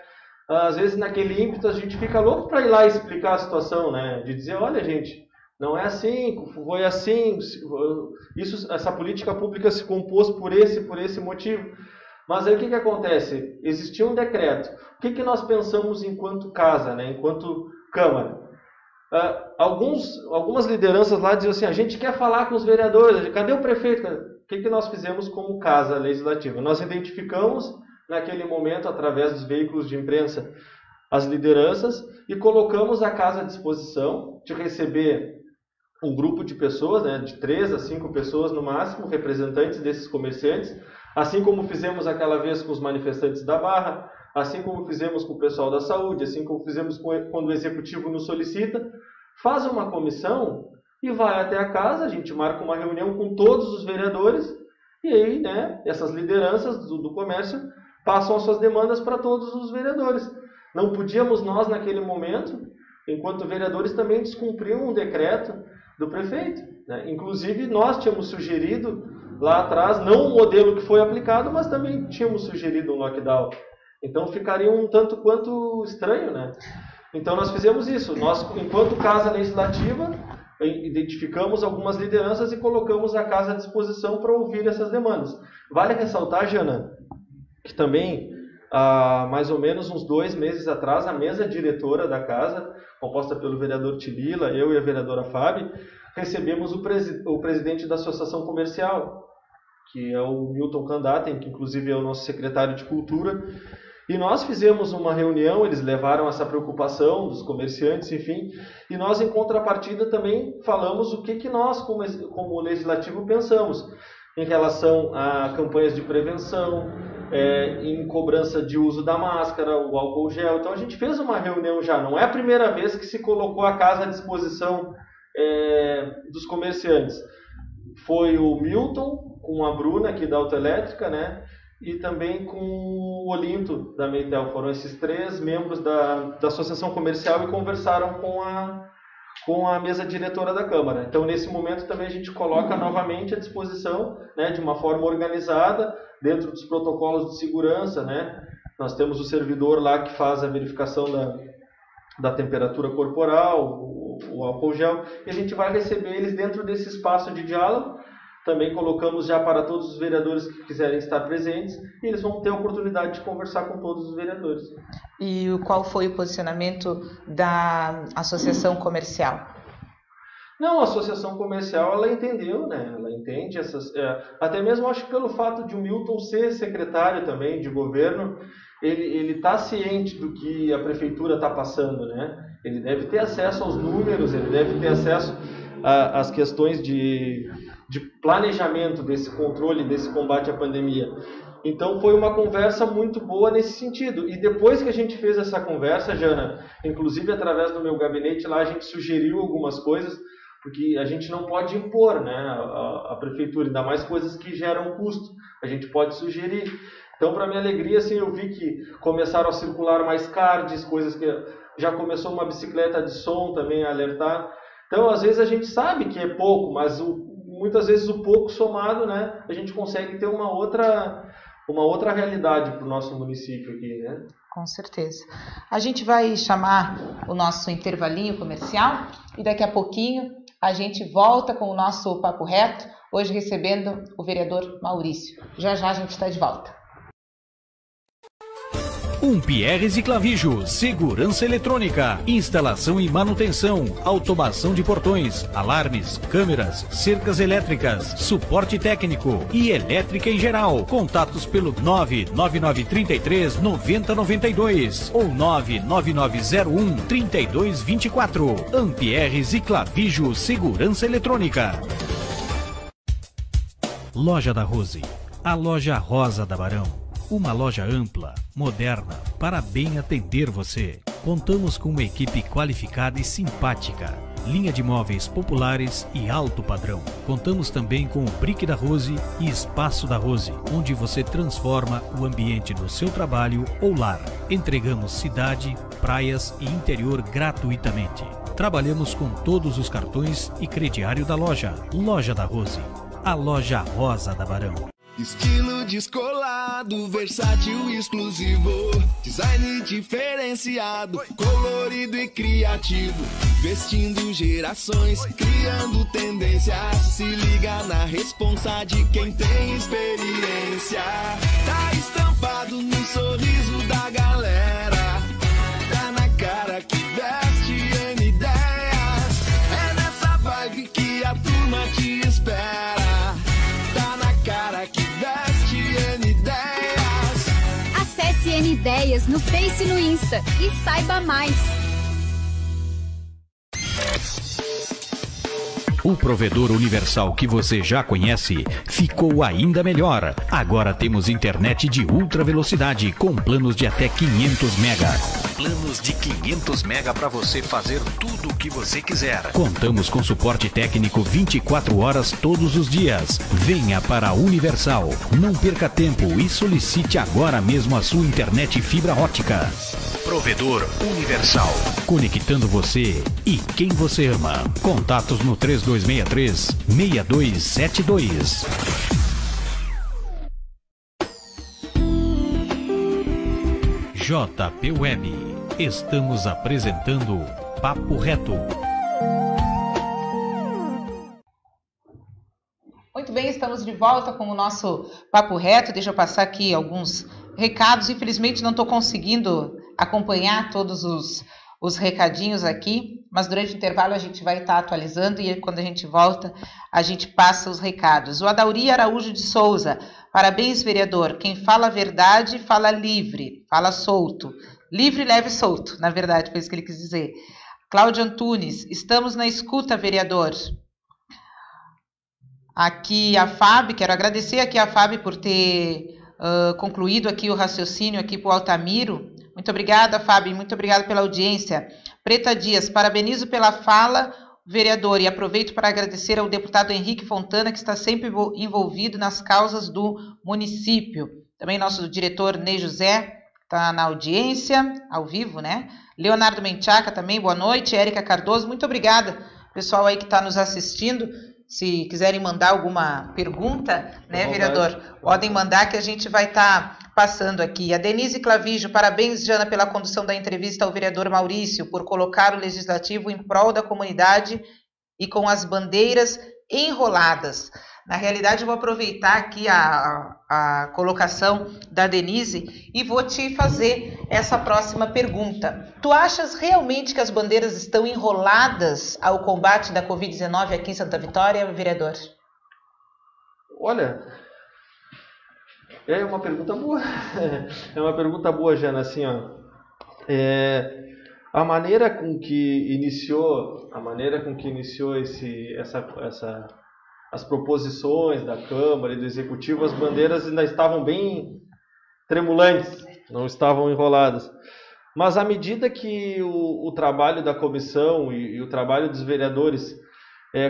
Às vezes naquele ímpeto a gente fica louco para ir lá explicar a situação, né? De dizer, olha gente, não é assim, foi assim, essa política pública se compôs por esse motivo. Mas aí o que acontece? Existia um decreto. O que nós pensamos enquanto casa, né? Enquanto Câmara? Algumas lideranças lá diziam assim, a gente quer falar com os vereadores, cadê o prefeito? O que nós fizemos como casa legislativa? Nós identificamos naquele momento, através dos veículos de imprensa, as lideranças e colocamos a casa à disposição de receber um grupo de pessoas, né, de 3 a 5 pessoas no máximo, representantes desses comerciantes, assim como fizemos aquela vez com os manifestantes da Barra, assim como fizemos com o pessoal da saúde, assim como fizemos quando o executivo nos solicita, faz uma comissão e vai até a casa, a gente marca uma reunião com todos os vereadores e aí, né, essas lideranças do comércio passam as suas demandas para todos os vereadores. Não podíamos nós, naquele momento, enquanto vereadores, também descumprir um decreto do prefeito, né? Inclusive, nós tínhamos sugerido lá atrás, não o modelo que foi aplicado, mas também tínhamos sugerido um lockdown. Então, ficaria um tanto quanto estranho, né? Então, nós fizemos isso. Nós, enquanto casa legislativa, identificamos algumas lideranças e colocamos a casa à disposição para ouvir essas demandas. Vale ressaltar, Jana, que também, há mais ou menos uns 2 meses atrás, a mesa diretora da casa, composta pelo vereador Tilila, eu e a vereadora Fábio, recebemos o presidente da Associação Comercial, que é o Milton Candaten, que inclusive é o nosso secretário de Cultura, e nós fizemos uma reunião, eles levaram essa preocupação dos comerciantes, enfim, e nós, em contrapartida, também falamos o que nós, como legislativo, pensamos. em relação a campanhas de prevenção, em cobrança de uso da máscara, o álcool gel. Então a gente fez uma reunião já, não é a primeira vez que se colocou a casa à disposição dos comerciantes. Foi o Milton com a Bruna aqui da Autoelétrica, né? E também com o Olinto da Meitel. Foram esses 3 membros da Associação Comercial e conversaram com a mesa diretora da Câmara. Então, nesse momento, também a gente coloca novamente à disposição, né, de uma forma organizada, dentro dos protocolos de segurança, né? Nós temos o servidor lá que faz a verificação da temperatura corporal, o álcool gel, e a gente vai receber eles dentro desse espaço de diálogo. Também colocamos já para todos os vereadores que quiserem estar presentes, e eles vão ter a oportunidade de conversar com todos os vereadores. E qual foi o posicionamento da associação comercial? Não, a associação comercial, ela entendeu, né? Ela entende até mesmo acho que pelo fato de o Milton ser secretário também de governo, ele está ciente do que a prefeitura está passando, né? Ele deve ter acesso aos números, ele deve ter acesso às questões de planejamento desse controle, desse combate à pandemia. Então foi uma conversa muito boa nesse sentido. E depois que a gente fez essa conversa, Jana, inclusive através do meu gabinete lá, a gente sugeriu algumas coisas, porque a gente não pode impor, né, a prefeitura, ainda mais coisas que geram custo. A gente pode sugerir. Então, para minha alegria, assim, eu vi que começaram a circular mais cards, coisas que já começou uma bicicleta de som também a alertar. Então, às vezes a gente sabe que é pouco, mas muitas vezes o pouco somado, né, a gente consegue ter uma outra realidade para o nosso município aqui, né? Com certeza. A gente vai chamar o nosso intervalinho comercial e daqui a pouquinho a gente volta com o nosso Papo Reto, hoje recebendo o vereador Maurício. Já já a gente está de volta. Pierres e Clavijo, segurança eletrônica, instalação e manutenção, automação de portões, alarmes, câmeras, cercas elétricas, suporte técnico e elétrica em geral. Contatos pelo 99933 9092 ou 99901 3224. Pierres e Clavijo, segurança eletrônica. Loja da Rose, a loja rosa da Barão. Uma loja ampla, moderna, para bem atender você. Contamos com uma equipe qualificada e simpática. Linha de móveis populares e alto padrão. Contamos também com o Brick da Rose e Espaço da Rose, onde você transforma o ambiente do seu trabalho ou lar. Entregamos cidade, praias e interior gratuitamente. Trabalhamos com todos os cartões e crediário da loja. Loja da Rose, a loja rosa da Barão. Estilo descolado, versátil e exclusivo. Design diferenciado, colorido e criativo. Vestindo gerações, criando tendências. Se liga na responsa de quem tem experiência. Tá estampado no sorriso da galera. Tá na cara que veste N ideias. É nessa vibe que a turma te espera. Acesse N Ideias no Face e no Insta e saiba mais. O provedor universal que você já conhece ficou ainda melhor. Agora temos internet de ultra velocidade com planos de até 500 mega. Planos de 500 mega para você fazer tudo o que você quiser. Contamos com suporte técnico 24 horas todos os dias. Venha para a Universal. Não perca tempo e solicite agora mesmo a sua internet fibra ótica. Provedor Universal. Conectando você e quem você ama. Contatos no 3263-6272. JP Web. Estamos apresentando Papo Reto. Muito bem, estamos de volta com o nosso Papo Reto. Deixa eu passar aqui alguns recados. Infelizmente não estou conseguindo acompanhar todos os recadinhos aqui, mas durante o intervalo a gente vai estar atualizando e quando a gente volta a gente passa os recados. O Adauri Araújo de Souza, parabéns vereador, quem fala a verdade fala livre, fala solto, livre, leve e solto, na verdade foi isso que ele quis dizer. Cláudio Antunes, estamos na escuta vereador. aqui a Fábio, quero agradecer aqui a Fábio por ter concluído aqui o raciocínio aqui para o Altamiro. Muito obrigada, Fábio, muito obrigada pela audiência. Preta Dias, parabenizo pela fala, vereador, e aproveito para agradecer ao deputado Henrique Fontana, que está sempre envolvido nas causas do município. Também nosso diretor Ney José está na audiência, ao vivo, né? Leonardo Menchaca também, boa noite. Érica Cardoso, muito obrigada, pessoal aí que está nos assistindo. Se quiserem mandar alguma pergunta, né, vereador, podem mandar que a gente vai estar passando aqui. A Denise Clavijo, parabéns, Jana, pela condução da entrevista ao vereador Maurício, por colocar o legislativo em prol da comunidade e com as bandeiras enroladas. Na realidade, eu vou aproveitar aqui a colocação da Denise e vou te fazer essa próxima pergunta. Tu achas realmente que as bandeiras estão enroladas ao combate da Covid-19 aqui em Santa Vitória, vereador? Olha, é uma pergunta boa. É uma pergunta boa, Jana. Assim, ó, a maneira com que iniciou as proposições da Câmara e do Executivo, as bandeiras ainda estavam bem tremulantes, não estavam enroladas. Mas à medida que o trabalho da comissão e o trabalho dos vereadores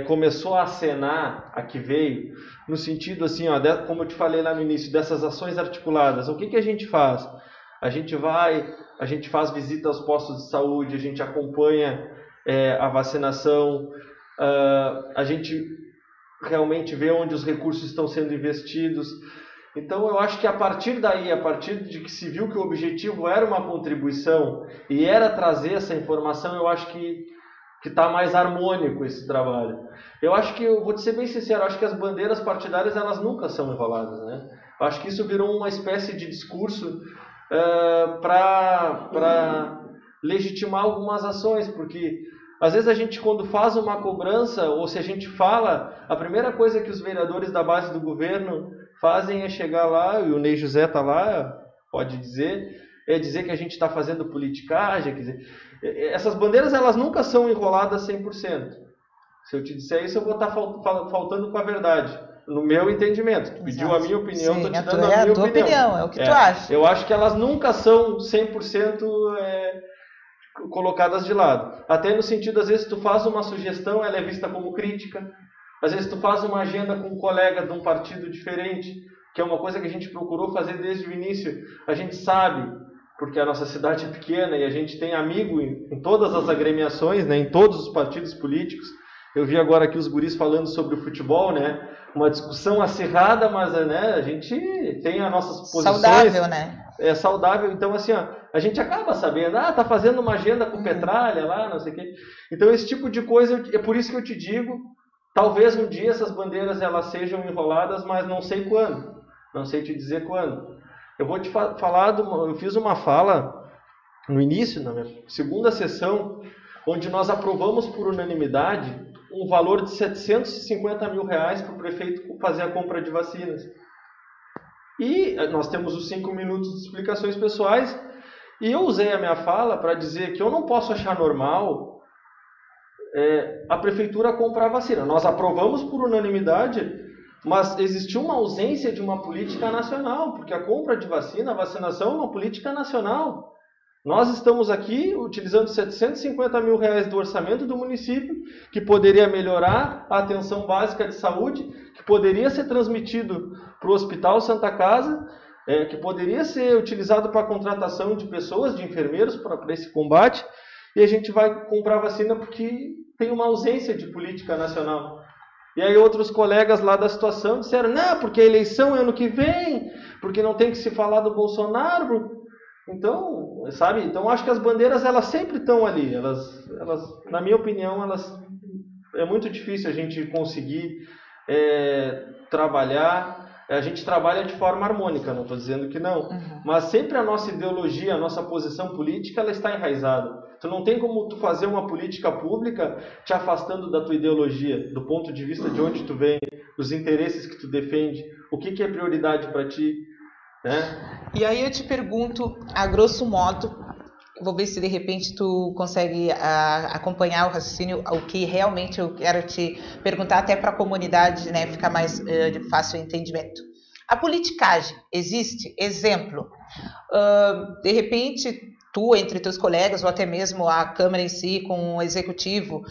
começou a acenar a que veio, no sentido assim, ó, como eu te falei lá no início, dessas ações articuladas, o que a gente faz? A gente faz visita aos postos de saúde, a gente acompanha a vacinação, a gente realmente ver onde os recursos estão sendo investidos. Então eu acho que a partir daí, a partir de que se viu que o objetivo era uma contribuição e era trazer essa informação, eu acho que está mais harmônico esse trabalho. Eu acho que, eu vou te ser bem sincero, eu acho que as bandeiras partidárias elas nunca são enroladas, né? Eu acho que isso virou uma espécie de discurso para legitimar algumas ações, porque às vezes a gente, quando faz uma cobrança, ou se a gente fala, a primeira coisa que os vereadores da base do governo fazem é chegar lá, e o Ney José está lá, pode dizer, é dizer que a gente está fazendo politicagem. Quer dizer, essas bandeiras elas nunca são enroladas 100%. Se eu te disser isso, eu vou estar faltando com a verdade, no meu entendimento. Tu pediu a minha opinião, estou te dando a minha opinião. É o que tu acha. Eu acho que elas nunca são 100% colocadas de lado. Até no sentido, às vezes tu faz uma sugestão, ela é vista como crítica. Às vezes tu faz uma agenda com um colega de um partido diferente, que é uma coisa que a gente procurou fazer desde o início. A gente sabe, porque a nossa cidade é pequena e a gente tem amigo em todas as agremiações, né, em todos os partidos políticos. Eu vi agora aqui os guris falando sobre o futebol, né? Uma discussão acirrada, mas né, a gente tem as nossas posições. Saudável, né? É saudável, então assim, ó, a gente acaba sabendo, tá fazendo uma agenda com Petralha lá, não sei o quê. Então esse tipo de coisa, é por isso que eu te digo, talvez um dia essas bandeiras elas sejam enroladas, mas não sei quando, não sei te dizer quando. Eu vou te falar, eu fiz uma fala no início, na minha segunda sessão, onde nós aprovamos por unanimidade um valor de R$750 mil para o prefeito fazer a compra de vacinas. E nós temos os 5 minutos de explicações pessoais, e eu usei a minha fala para dizer que eu não posso achar normal a prefeitura comprar vacina. Nós aprovamos por unanimidade, mas existiu uma ausência de uma política nacional, porque a compra de vacina, a vacinação é uma política nacional. Nós estamos aqui utilizando R$750 mil do orçamento do município, que poderia melhorar a atenção básica de saúde, que poderia ser transmitido para o Hospital Santa Casa, que poderia ser utilizado para a contratação de pessoas, de enfermeiros para esse combate, e a gente vai comprar vacina porque tem uma ausência de política nacional. E aí outros colegas lá da situação disseram, não, porque a eleição é ano que vem, porque não tem que se falar do Bolsonaro. Então, sabe? Então acho que as bandeiras elas sempre estão ali. Elas, na minha opinião, é muito difícil a gente conseguir trabalhar. A gente trabalha de forma harmônica, não estou dizendo que não. Mas sempre a nossa ideologia, a nossa posição política, ela está enraizada. Tu não tem como tu fazer uma política pública te afastando da tua ideologia, do ponto de vista de onde tu vem, dos interesses que tu defende, o que é prioridade para ti. Né? E aí eu te pergunto, a grosso modo, Eu vou ver se de repente tu consegue acompanhar o raciocínio, o que realmente eu quero te perguntar, até para a comunidade, né, ficar mais de fácil entendimento. A politicagem existe? Exemplo, de repente tu, entre teus colegas, ou até mesmo a Câmara em si, com o Executivo,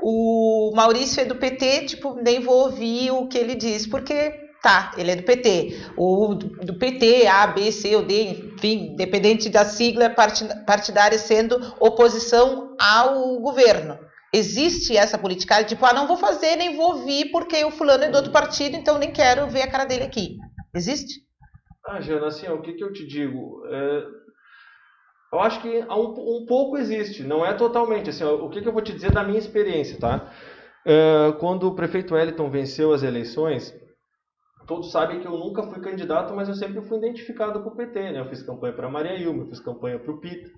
o Maurício é do PT, tipo, nem vou ouvir o que ele diz, porque tá, ele é do PT. O do PT, A, B, C ou D, enfim, independente da sigla partidária, sendo oposição ao governo. Existe essa politicagem, tipo, não vou fazer, nem vou ouvir, porque o fulano é do outro partido, então nem quero ver a cara dele aqui. Existe? Jana, assim, o que eu te digo? Eu acho que um pouco existe, não é totalmente. Assim, o que eu vou te dizer da minha experiência, tá? Quando o prefeito Wellington venceu as eleições, todos sabem que eu nunca fui candidato, mas eu sempre fui identificado com o PT, né? Eu fiz campanha para Maria Ilma, eu fiz campanha para o Pita.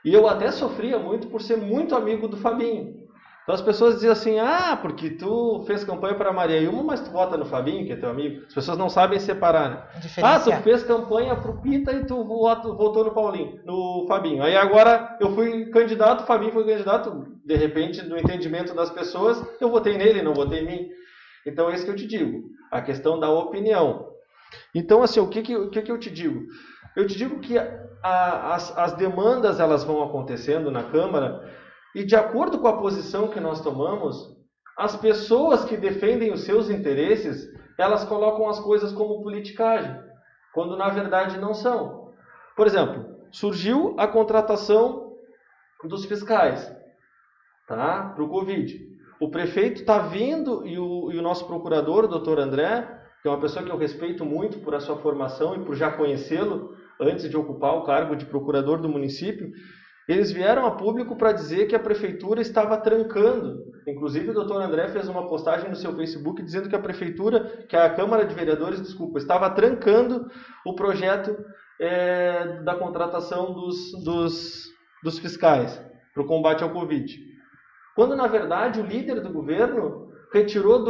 E eu até sofria muito por ser muito amigo do Fabinho. Então as pessoas diziam assim, porque tu fez campanha para Maria Ilma, mas tu vota no Fabinho, que é teu amigo. As pessoas não sabem separar, né? Tu fez campanha para o Pita e tu votou no Fabinho. Aí agora eu fui candidato, o Fabinho foi candidato, de repente, no entendimento das pessoas, eu votei nele, não votei em mim. Então é isso que eu te digo, a questão da opinião. Então, assim, o que eu te digo? Eu te digo que as demandas elas vão acontecendo na Câmara e, de acordo com a posição que nós tomamos, as pessoas que defendem os seus interesses, elas colocam as coisas como politicagem, quando na verdade não são. Por exemplo, surgiu a contratação dos fiscais, tá? Para o Covid. O prefeito está vindo e o nosso procurador, o doutor André, que é uma pessoa que eu respeito muito por a sua formação e por já conhecê-lo antes de ocupar o cargo de procurador do município, eles vieram a público para dizer que a prefeitura estava trancando. Inclusive o doutor André fez uma postagem no seu Facebook dizendo que a Câmara de Vereadores, estava trancando o projeto da contratação dos fiscais para o combate ao Covid. Quando, na verdade, o líder do governo retirou,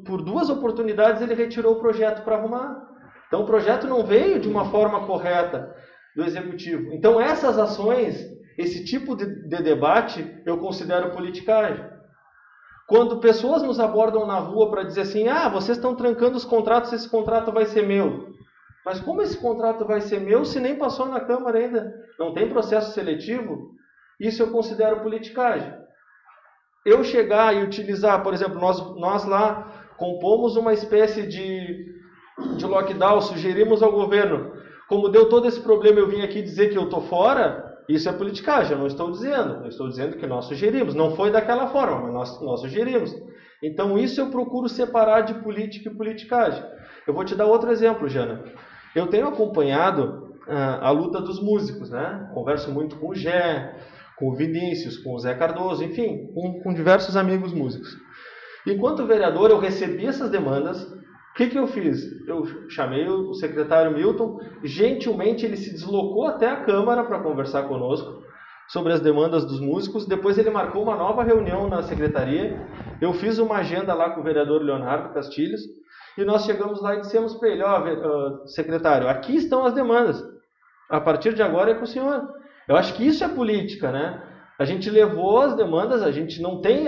por 2 oportunidades, ele retirou o projeto para arrumar. Então, o projeto não veio de uma forma correta do Executivo. Então, essas ações, esse tipo de debate, eu considero politicagem. Quando pessoas nos abordam na rua para dizer assim, vocês estão trancando os contratos, esse contrato vai ser meu. Mas como esse contrato vai ser meu se nem passou na Câmara ainda? Não tem processo seletivo? Isso eu considero politicagem. Eu chegar e utilizar, por exemplo, nós lá compomos uma espécie de lockdown, sugerimos ao governo, como deu todo esse problema, eu vim aqui dizer que eu estou fora, isso é politicagem, eu não estou dizendo. Eu estou dizendo que nós sugerimos. Não foi daquela forma, mas nós sugerimos. Então isso eu procuro separar de política e politicagem. Eu vou te dar outro exemplo, Jana. Eu tenho acompanhado a luta dos músicos, né? Converso muito com o Gé, com o Vinícius, com o Zé Cardoso, enfim, com diversos amigos músicos. Enquanto vereador, eu recebi essas demandas. O que eu fiz? Eu chamei o secretário Milton, gentilmente ele se deslocou até a Câmara para conversar conosco sobre as demandas dos músicos. Depois ele marcou uma nova reunião na secretaria. Eu fiz uma agenda lá com o vereador Leonardo Castilhos e nós chegamos lá e dissemos para ele, secretário, aqui estão as demandas. A partir de agora é com o senhor. Eu acho que isso é política, né? A gente levou as demandas, a gente não tem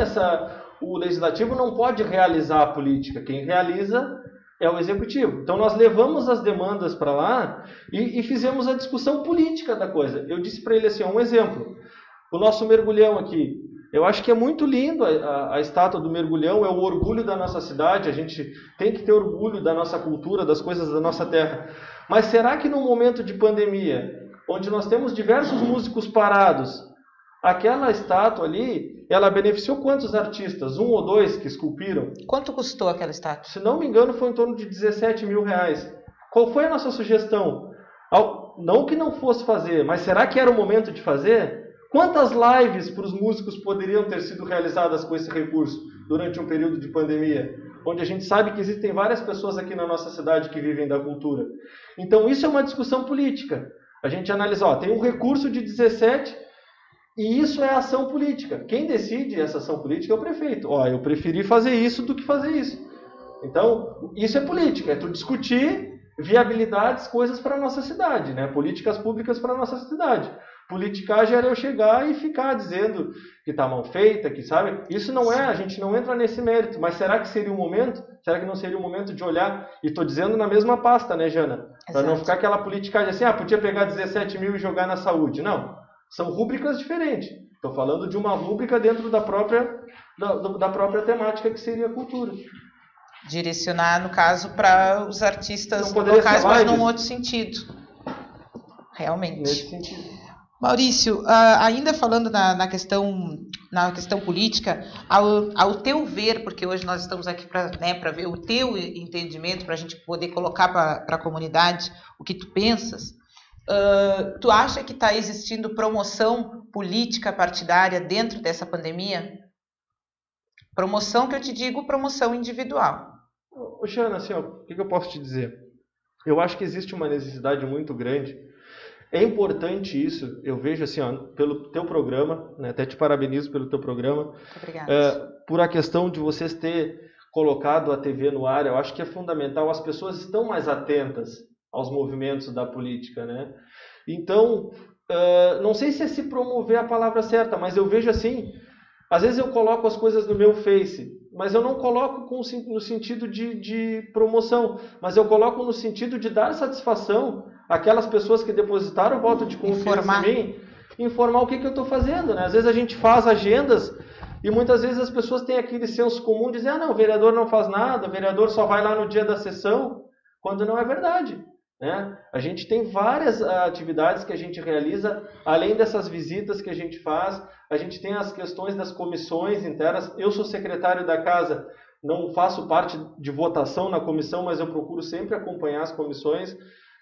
o legislativo não pode realizar a política. Quem realiza é o executivo. Então nós levamos as demandas para lá e fizemos a discussão política da coisa. Eu disse para ele assim, um exemplo. O nosso mergulhão aqui. Eu acho que é muito lindo a estátua do mergulhão, é o orgulho da nossa cidade. A gente tem que ter orgulho da nossa cultura, das coisas da nossa terra. Mas será que num momento de pandemia, onde nós temos diversos músicos parados, aquela estátua ali, ela beneficiou quantos artistas? 1 ou 2 que esculpiram? Quanto custou aquela estátua? Se não me engano, foi em torno de 17 mil reais. Qual foi a nossa sugestão? Não que não fosse fazer, mas será que era o momento de fazer? Quantas lives para os músicos poderiam ter sido realizadas com esse recurso durante um período de pandemia? Onde a gente sabe que existem várias pessoas aqui na nossa cidade que vivem da cultura. Então isso é uma discussão política. A gente analisa, tem um recurso de 17 e isso é ação política. Quem decide essa ação política é o prefeito. Eu preferi fazer isso do que fazer isso. Então, isso é política, é tu discutir viabilidades, coisas para a nossa cidade, né? Políticas públicas para a nossa cidade. Politicagem era eu chegar e ficar dizendo que está mal feita, que sabe? Isso não é, a gente não entra nesse mérito, mas será que seria o momento? Será que não seria o momento de olhar? E estou dizendo na mesma pasta, né, Jana? Para não ficar aquela politicagem assim, podia pegar 17 mil e jogar na saúde. Não, são rúbricas diferentes. Estou falando de uma rúbrica dentro da própria temática que seria a cultura. Direcionar, no caso, para os artistas locais, mas num outro sentido. Realmente. Nesse sentido. Maurício, ainda falando na questão política, ao teu ver, porque hoje nós estamos aqui para ver o teu entendimento, para a gente poder colocar para a comunidade o que tu pensas, tu acha que está existindo promoção política partidária dentro dessa pandemia? Promoção que eu te digo, promoção individual. Jana, assim, o que eu posso te dizer? Eu acho que existe uma necessidade muito grande. É importante isso, eu vejo assim, pelo teu programa, né, até te parabenizo pelo teu programa. Obrigada. Por a questão de vocês ter colocado a TV no ar, eu acho que é fundamental, as pessoas estão mais atentas aos movimentos da política, né? Então, não sei se é se promover a palavra certa, mas eu vejo assim, às vezes eu coloco as coisas no meu Face, mas eu não coloco no sentido de promoção, mas eu coloco no sentido de dar satisfação àquelas pessoas que depositaram o voto de confiança em mim, informar o que eu estou fazendo, né? Às vezes a gente faz agendas e muitas vezes as pessoas têm aquele senso comum de dizer, não, o vereador não faz nada, o vereador só vai lá no dia da sessão, quando não é verdade, né? A gente tem várias atividades que a gente realiza, além dessas visitas que a gente faz, a gente tem as questões das comissões internas. Eu sou secretário da casa, não faço parte de votação na comissão, mas eu procuro sempre acompanhar as comissões,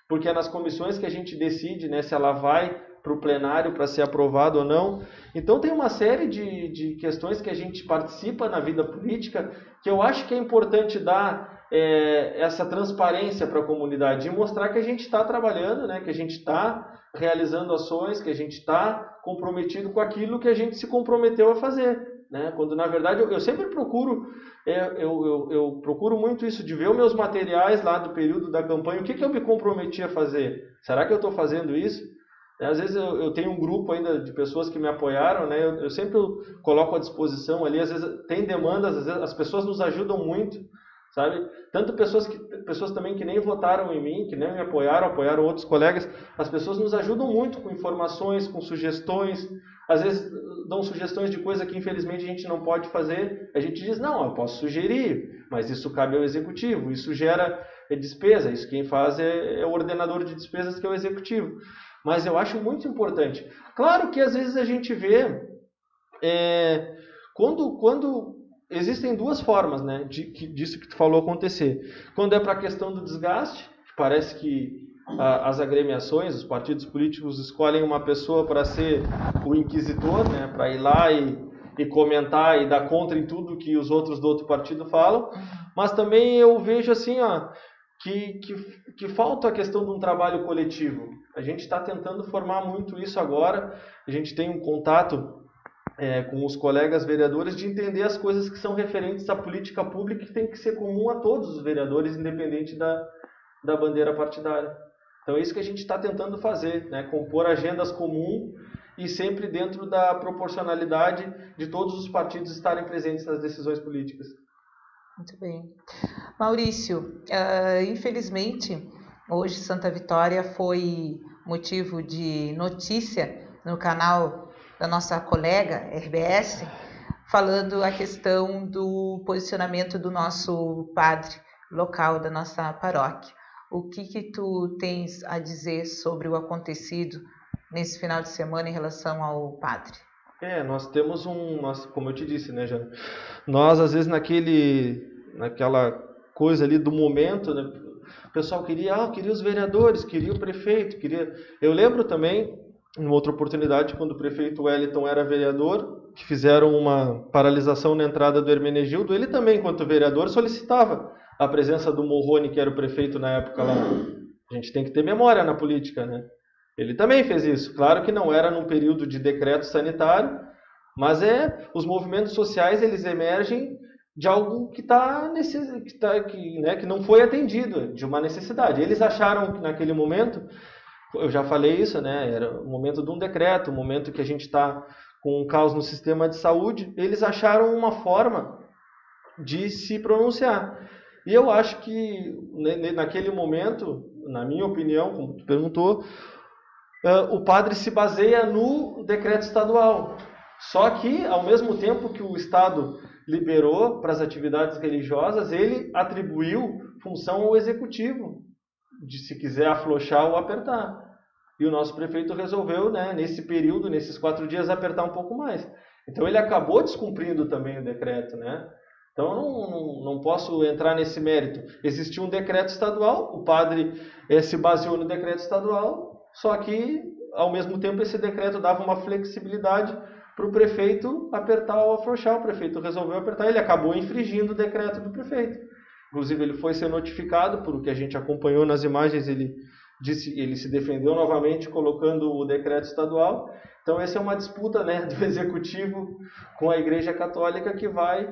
porque é nas comissões que a gente decide, né, se ela vai para o plenário para ser aprovado ou não. Então tem uma série de questões que a gente participa na vida política que eu acho que é importante dar essa transparência para a comunidade e mostrar que a gente está trabalhando, né, que a gente está realizando ações, que a gente está comprometido com aquilo que a gente se comprometeu a fazer, né? Quando na verdade eu sempre procuro, eu procuro muito isso, de ver os meus materiais lá do período da campanha, o que eu me comprometi a fazer? Será que eu estou fazendo isso? Às vezes eu tenho um grupo ainda de pessoas que me apoiaram, né? Eu sempre coloco à disposição ali, às vezes tem demandas, às vezes as pessoas nos ajudam muito, sabe? Tanto pessoas também que nem votaram em mim, que nem me apoiaram outros colegas, as pessoas nos ajudam muito com informações, com sugestões, às vezes dão sugestões de coisa que infelizmente a gente não pode fazer, a gente diz, não, eu posso sugerir, mas isso cabe ao executivo, isso gera despesa, isso quem faz é o ordenador de despesas, que é o executivo. Mas eu acho muito importante. Claro que às vezes a gente vê, quando existem duas formas, né, disso que tu falou acontecer. Quando é para a questão do desgaste, parece que as agremiações, os partidos políticos escolhem uma pessoa para ser o inquisitor, né, para ir lá e comentar e dar contra em tudo que os outros do outro partido falam. Mas também eu vejo assim, que falta a questão de um trabalho coletivo. A gente está tentando formar muito isso agora. A gente tem um contato com os colegas vereadores de entender as coisas que são referentes à política pública, que tem que ser comum a todos os vereadores, independente da bandeira partidária. Então é isso que a gente está tentando fazer, né? Compor agendas comuns e sempre dentro da proporcionalidade de todos os partidos estarem presentes nas decisões políticas. Muito bem. Maurício, infelizmente, hoje Santa Vitória foi motivo de notícia no canal da nossa colega RBS, falando a questão do posicionamento do nosso padre local da nossa paróquia. O que tu tens a dizer sobre o acontecido nesse final de semana em relação ao padre? Nós temos como eu te disse, né, Jana? Nós, às vezes, naquela coisa ali do momento, né, o pessoal queria os vereadores, queria o prefeito, Eu lembro também, em outra oportunidade, quando o prefeito Wellington era vereador, que fizeram uma paralisação na entrada do Hermenegildo, ele também, enquanto vereador, solicitava a presença do Morrone, que era o prefeito na época lá. A gente tem que ter memória na política, né? Ele também fez isso. Claro que não era num período de decreto sanitário, mas os movimentos sociais, eles emergem de algo que não foi atendido, de uma necessidade. Eles acharam que naquele momento, eu já falei isso, né, era o momento de um decreto, o momento que a gente está com um caos no sistema de saúde, eles acharam uma forma de se pronunciar. E eu acho que naquele momento, na minha opinião, como tu perguntou, o padre se baseia no decreto estadual. Só que, ao mesmo tempo que o Estado liberou para as atividades religiosas, ele atribuiu função ao executivo, de se quiser afrouxar ou apertar. E o nosso prefeito resolveu, né, nesse período, nesses 4 dias, apertar um pouco mais. Então ele acabou descumprindo também o decreto, né? Então não posso entrar nesse mérito. Existiu um decreto estadual, o padre se baseou no decreto estadual, só que, ao mesmo tempo, esse decreto dava uma flexibilidade para o prefeito apertar ou afrouxar. O prefeito resolveu apertar, ele acabou infringindo o decreto do prefeito. Inclusive, ele foi ser notificado, por o que a gente acompanhou nas imagens, ele se defendeu novamente colocando o decreto estadual. Então, essa é uma disputa, né, do Executivo com a Igreja Católica que vai,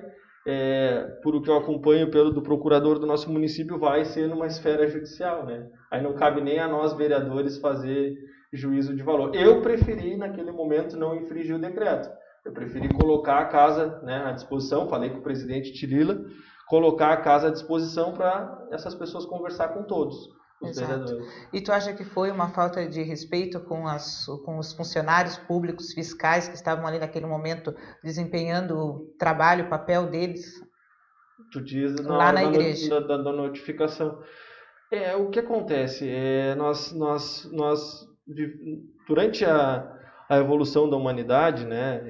por o que eu acompanho do procurador do nosso município, vai ser numa esfera judicial, né? Aí não cabe nem a nós, vereadores, fazer juízo de valor. Eu preferi, naquele momento, não infringir o decreto. Eu preferi colocar a casa, né, à disposição, falei com o presidente Tirila, colocar a casa à disposição para essas pessoas conversar com todos. Exato. E tu acha que foi uma falta de respeito com os funcionários públicos fiscais que estavam ali naquele momento desempenhando o trabalho, o papel deles? Tu diz lá na igreja. Da notificação. O que acontece? Nós durante a evolução da humanidade, né,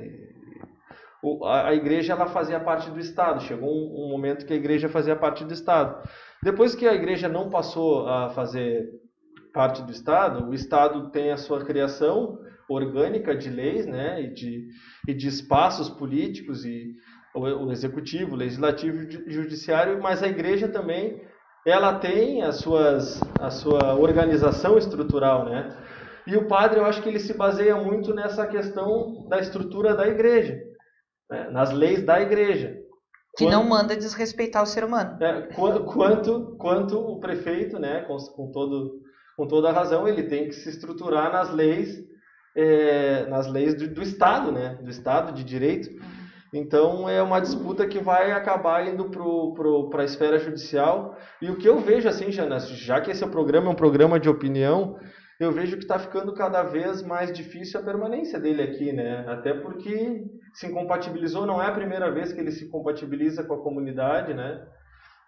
a igreja ela fazia parte do Estado. Chegou um momento que a igreja fazia parte do Estado. Depois que a igreja não passou a fazer parte do Estado, o Estado tem a sua criação orgânica de leis, né, e de espaços políticos, e o executivo, o legislativo e o judiciário, mas a igreja também ela tem a sua organização estrutural, né? E o padre, eu acho que ele se baseia muito nessa questão da estrutura da igreja, né, nas leis da igreja. Que não manda desrespeitar o ser humano. Quanto o prefeito, né, com toda a razão, ele tem que se estruturar nas leis do Estado, né, do Estado de Direito. Então é uma disputa que vai acabar indo para a esfera judicial. E o que eu vejo, assim, Jana, já que esse programa é um programa de opinião, eu vejo que está ficando cada vez mais difícil a permanência dele aqui, né? Até porque se incompatibilizou, não é a primeira vez que ele se compatibiliza com a comunidade, né?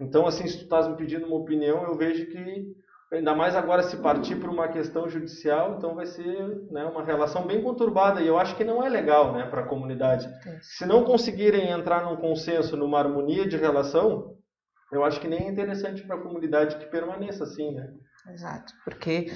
Então, assim, se tu estás me pedindo uma opinião, eu vejo que, ainda mais agora se partir por uma questão judicial, então vai ser, né, uma relação bem conturbada, e eu acho que não é legal, né, para a comunidade. Se não conseguirem entrar num consenso, numa harmonia de relação, eu acho que nem é interessante para a comunidade que permaneça assim, né? Exato, porque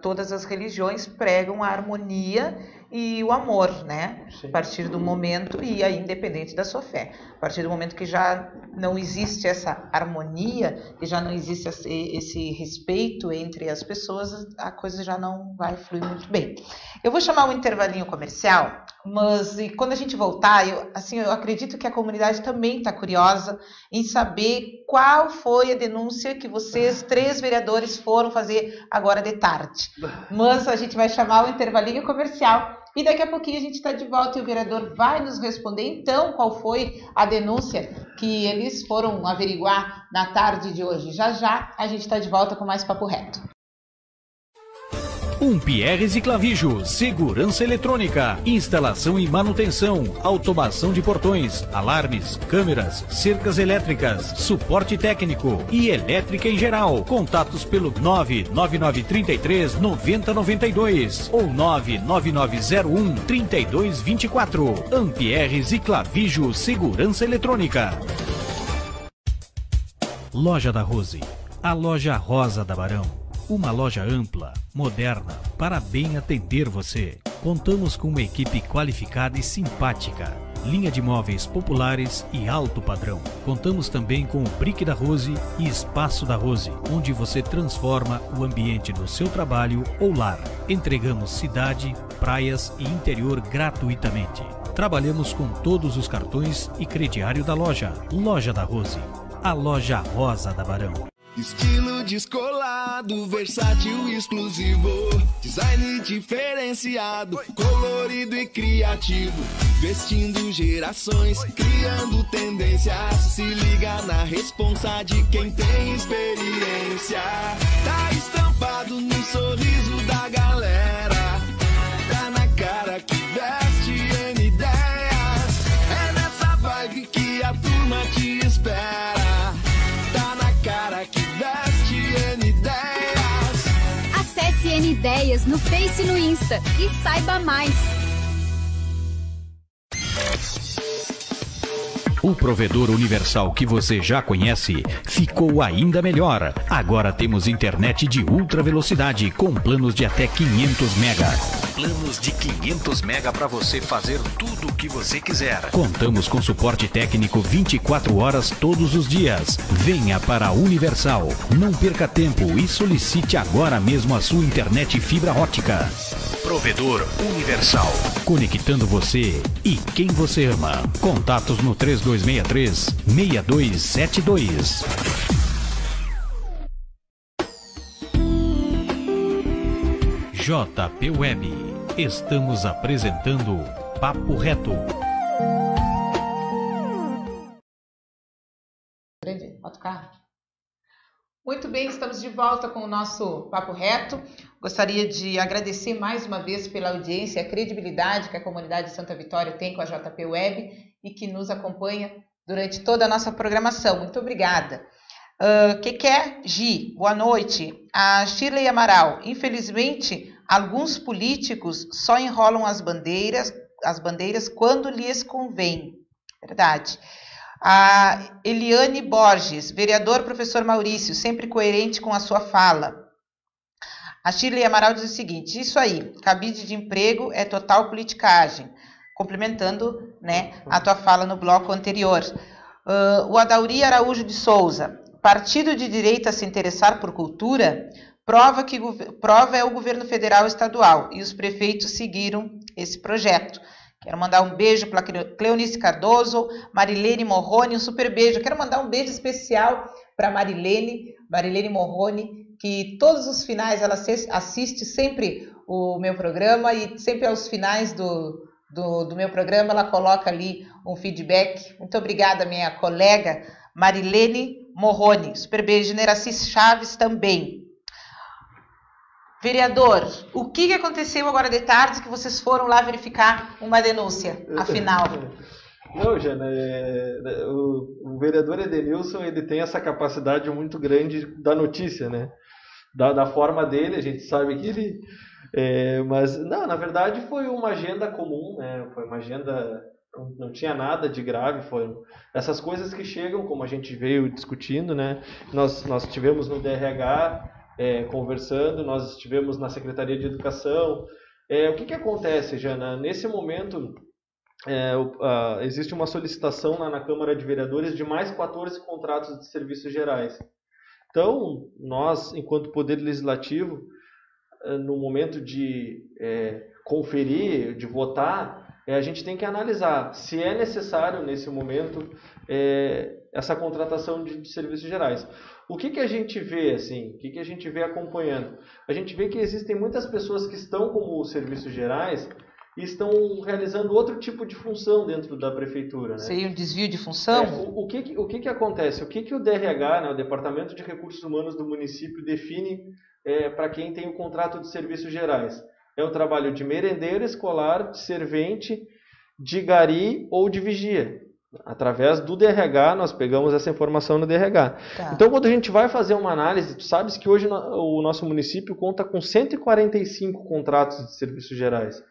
todas as religiões pregam a harmonia e o amor, né? Sim. A partir do momento, e aí independente da sua fé, a partir do momento que já não existe essa harmonia, que já não existe esse respeito entre as pessoas, a coisa já não vai fluir muito bem. Eu vou chamar um intervalinho comercial, mas quando a gente voltar, eu acredito que a comunidade também está curiosa em saber qual foi a denúncia que vocês, 3 vereadores, foram fazer agora de tarde. Mas a gente vai chamar o intervalinho comercial e daqui a pouquinho a gente está de volta e o vereador vai nos responder então qual foi a denúncia que eles foram averiguar na tarde de hoje. Já a gente está de volta com mais Papo Reto. Pierres e Clavijo, segurança eletrônica, instalação e manutenção, automação de portões, alarmes, câmeras, cercas elétricas, suporte técnico e elétrica em geral. Contatos pelo 99933 9092 ou 99901 3224. Pierres e Clavijo, segurança eletrônica. Loja da Rose, a loja rosa da Barão. Uma loja ampla, moderna, para bem atender você. Contamos com uma equipe qualificada e simpática. Linha de móveis populares e alto padrão. Contamos também com o Brick da Rose e Espaço da Rose, onde você transforma o ambiente do seu trabalho ou lar. Entregamos cidade, praias e interior gratuitamente. Trabalhamos com todos os cartões e crediário da loja. Loja da Rose, a loja rosa da Barão. Estilo descolado, versátil e exclusivo. Design diferenciado, colorido e criativo. Vestindo gerações, criando tendências. Se liga na responsa de quem tem experiência. Tá estampado no sorriso da galera. Tá na cara que veste N ideias. É nessa vibe que a turma te espera. Acesse N Ideias no Face e no Insta e saiba mais. O provedor universal que você já conhece ficou ainda melhor. Agora temos internet de ultra velocidade com planos de até 500 mega. Planos de 500 mega para você fazer tudo o que você quiser. Contamos com suporte técnico 24 horas todos os dias. Venha para a Universal. Não perca tempo e solicite agora mesmo a sua internet fibra ótica. Provedor Universal. Conectando você e quem você ama. Contatos no 3263-6272. JP Web. Estamos apresentando Papo Reto. Bota o carro. Muito bem, estamos de volta com o nosso Papo Reto. Gostaria de agradecer mais uma vez pela audiência e a credibilidade que a comunidade de Santa Vitória tem com a JP Web e que nos acompanha durante toda a nossa programação. Muito obrigada. Gi, boa noite. A Shirley Amaral, infelizmente, alguns políticos só enrolam as bandeiras quando lhes convém. Verdade. A Eliane Borges, vereador professor Maurício, sempre coerente com a sua fala. A Shirley Amaral diz o seguinte: isso aí, cabide de emprego é total politicagem, complementando, né, a tua fala no bloco anterior. O Adauri Araújo de Souza, partido de direita se interessar por cultura, prova é o governo federal e estadual, e os prefeitos seguiram esse projeto. Quero mandar um beijo para Cleonice Cardoso, Marilene Morrone, um super beijo. Quero mandar um beijo especial para Marilene Morrone, que todos os finais ela assiste sempre o meu programa e sempre aos finais do meu programa ela coloca ali um feedback. Muito obrigada, minha colega Marilene Morrone. Super beijo. Neraci Chaves também. Vereador, o que aconteceu agora de tarde que vocês foram lá verificar uma denúncia, afinal? Não, Jana, o vereador Edenilson, ele tem essa capacidade muito grande da notícia, né? Da forma dele, a gente sabe que ele... mas, não, na verdade foi uma agenda comum, né? Foi uma agenda... Não tinha nada de grave, foram essas coisas que chegam, como a gente veio discutindo, né? Nós tivemos no DRH... conversando, nós estivemos na Secretaria de Educação. O que acontece, Jana? Nesse momento, existe uma solicitação lá na Câmara de Vereadores de mais 14 contratos de serviços gerais. Então, nós, enquanto Poder Legislativo, no momento de conferir, de votar, a gente tem que analisar se é necessário, nesse momento, essa contratação de serviços gerais. O que a gente vê, assim, o que a gente vê acompanhando? A gente vê que existem muitas pessoas que estão como serviços gerais e estão realizando outro tipo de função dentro da prefeitura, né? Seria um desvio de função? O que acontece? O que o DRH, né, o Departamento de Recursos Humanos do município, define para quem tem o contrato de serviços gerais? É o trabalho de merendeiro escolar, de servente, de gari ou de vigia. Através do DRH, nós pegamos essa informação no DRH. Tá. Então, quando a gente vai fazer uma análise, tu sabes que hoje o nosso município conta com 145 contratos de serviços gerais.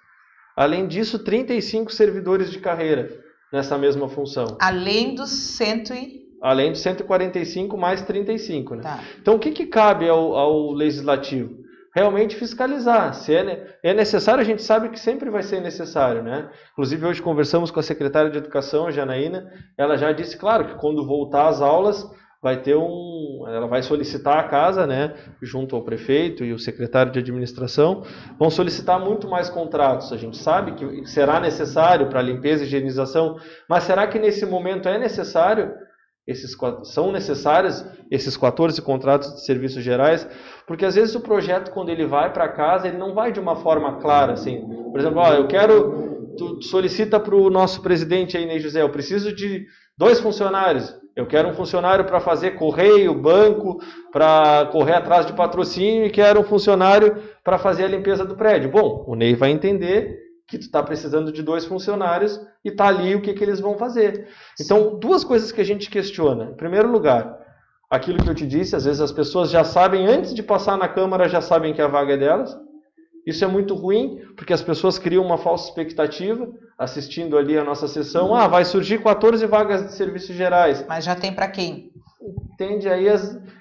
Além disso, 35 servidores de carreira nessa mesma função. Além dos 145 mais 35. Né? Tá. Então, o que cabe ao Legislativo? Realmente fiscalizar. Se é necessário, a gente sabe que sempre vai ser necessário, né? Inclusive, hoje conversamos com a secretária de Educação, a Janaína, ela já disse, claro, que quando voltar às aulas, ela vai solicitar a casa, né, junto ao prefeito e o secretário de administração, vão solicitar muito mais contratos. A gente sabe que será necessário para limpeza e higienização, mas será que nesse momento é necessário? São necessários esses 14 contratos de serviços gerais? Porque às vezes o projeto, quando ele vai para casa, ele não vai de uma forma clara, assim. Por exemplo, tu solicita para o nosso presidente aí, Ney José, eu preciso de 2 funcionários. Eu quero um funcionário para fazer correio, banco, para correr atrás de patrocínio, e quero um funcionário para fazer a limpeza do prédio. Bom, o Ney vai entender que tu está precisando de 2 funcionários e está ali o que eles vão fazer. Então, 2 coisas que a gente questiona. Em primeiro lugar, aquilo que eu te disse, às vezes as pessoas já sabem, antes de passar na Câmara, já sabem que a vaga é delas. Isso é muito ruim, porque as pessoas criam uma falsa expectativa, assistindo ali a nossa sessão. Vai surgir 14 vagas de serviços gerais. Mas já tem para quem? Entende aí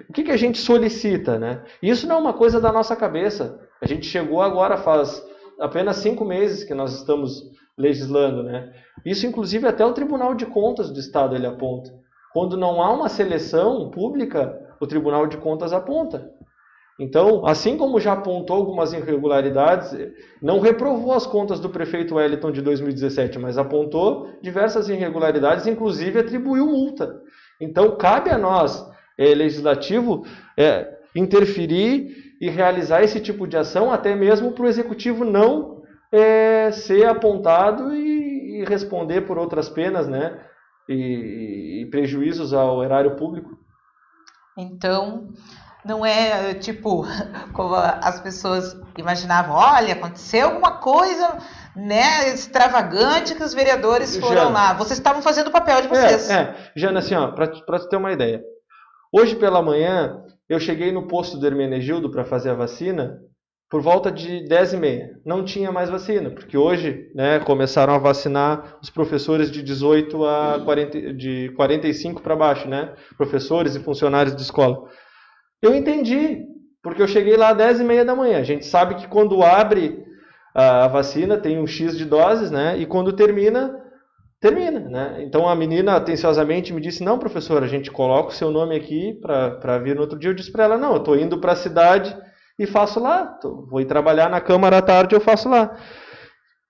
o que a gente solicita, né? Isso não é uma coisa da nossa cabeça. A gente chegou agora, faz apenas 5 meses que nós estamos legislando, né? Isso, inclusive, até o Tribunal de Contas do Estado ele aponta. Quando não há uma seleção pública, o Tribunal de Contas aponta. Então, assim como já apontou algumas irregularidades, não reprovou as contas do prefeito Wellington de 2017, mas apontou diversas irregularidades, inclusive atribuiu multa. Então, cabe a nós, legislativo, interferir e realizar esse tipo de ação, até mesmo para o executivo não ser apontado e responder por outras penas, né? E prejuízos ao erário público. Então, não é tipo como as pessoas imaginavam, olha, aconteceu alguma coisa, né, extravagante que os vereadores foram lá. Vocês estavam fazendo o papel de vocês. Jana, assim, para tu ter uma ideia. Hoje pela manhã, eu cheguei no posto do Hermenegildo para fazer a vacina por volta de 10h30. Não tinha mais vacina, porque hoje, né, começaram a vacinar os professores de 18 a 45 para baixo, né, professores e funcionários de escola. Eu entendi, porque eu cheguei lá às 10h30 da manhã. A gente sabe que quando abre a vacina tem um X de doses, né? E quando termina, né? Então a menina atenciosamente me disse, não, professora, a gente coloca o seu nome aqui para vir no outro dia. Eu disse para ela, não, eu estou indo para a cidade e faço lá. Vou ir trabalhar na Câmara à tarde, eu faço lá.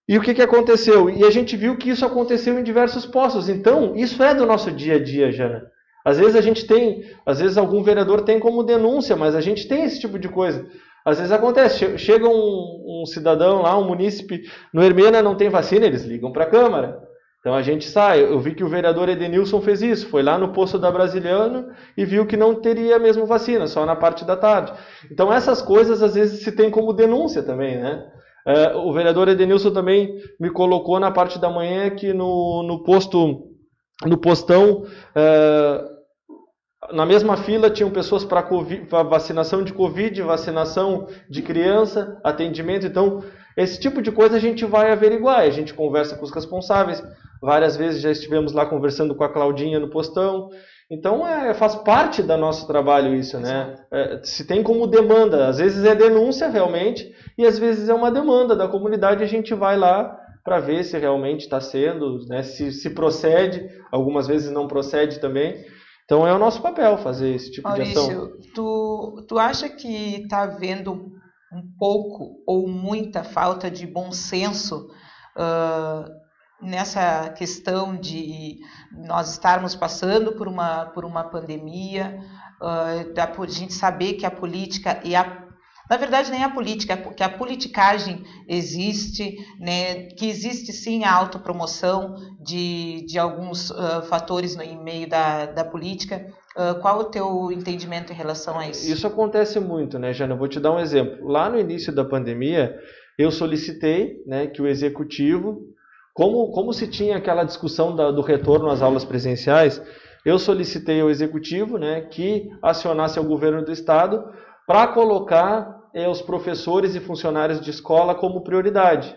E o que aconteceu? E a gente viu que isso aconteceu em diversos postos. Então, isso é do nosso dia a dia, Jana. Às vezes algum vereador tem como denúncia, mas a gente tem esse tipo de coisa. Às vezes acontece, chega um cidadão lá, um munícipe, no Hermena não tem vacina, eles ligam para a Câmara. Então a gente sai. Eu vi que o vereador Edenilson fez isso, foi lá no posto da Brasiliano e viu que não teria mesmo vacina, só na parte da tarde. Então essas coisas às vezes se tem como denúncia também, né? O vereador Edenilson também me colocou na parte da manhã que no postão, na mesma fila tinham pessoas para vacinação de Covid, vacinação de criança, atendimento. Então, esse tipo de coisa a gente vai averiguar, a gente conversa com os responsáveis. Várias vezes já estivemos lá conversando com a Claudinha no postão. Então, faz parte do nosso trabalho isso, né? Se tem como demanda, às vezes é denúncia realmente, e às vezes é uma demanda da comunidade, a gente vai lá para ver se realmente está sendo, né? Se procede, algumas vezes não procede também. Então é o nosso papel fazer esse tipo de ação. Maurício, tu acha que está havendo um pouco ou muita falta de bom senso nessa questão de nós estarmos passando por uma pandemia, a gente saber que a política na verdade nem a política, que a politicagem existe, né, que existe sim a autopromoção de alguns fatores em meio da política. Qual o teu entendimento em relação a isso? Isso acontece muito, né, Jana? Eu vou te dar um exemplo. Lá no início da pandemia, eu solicitei, né, que o executivo, como se tinha aquela discussão do retorno às aulas presenciais, eu solicitei ao executivo, né, que acionasse o governo do estado para colocar os professores e funcionários de escola como prioridade.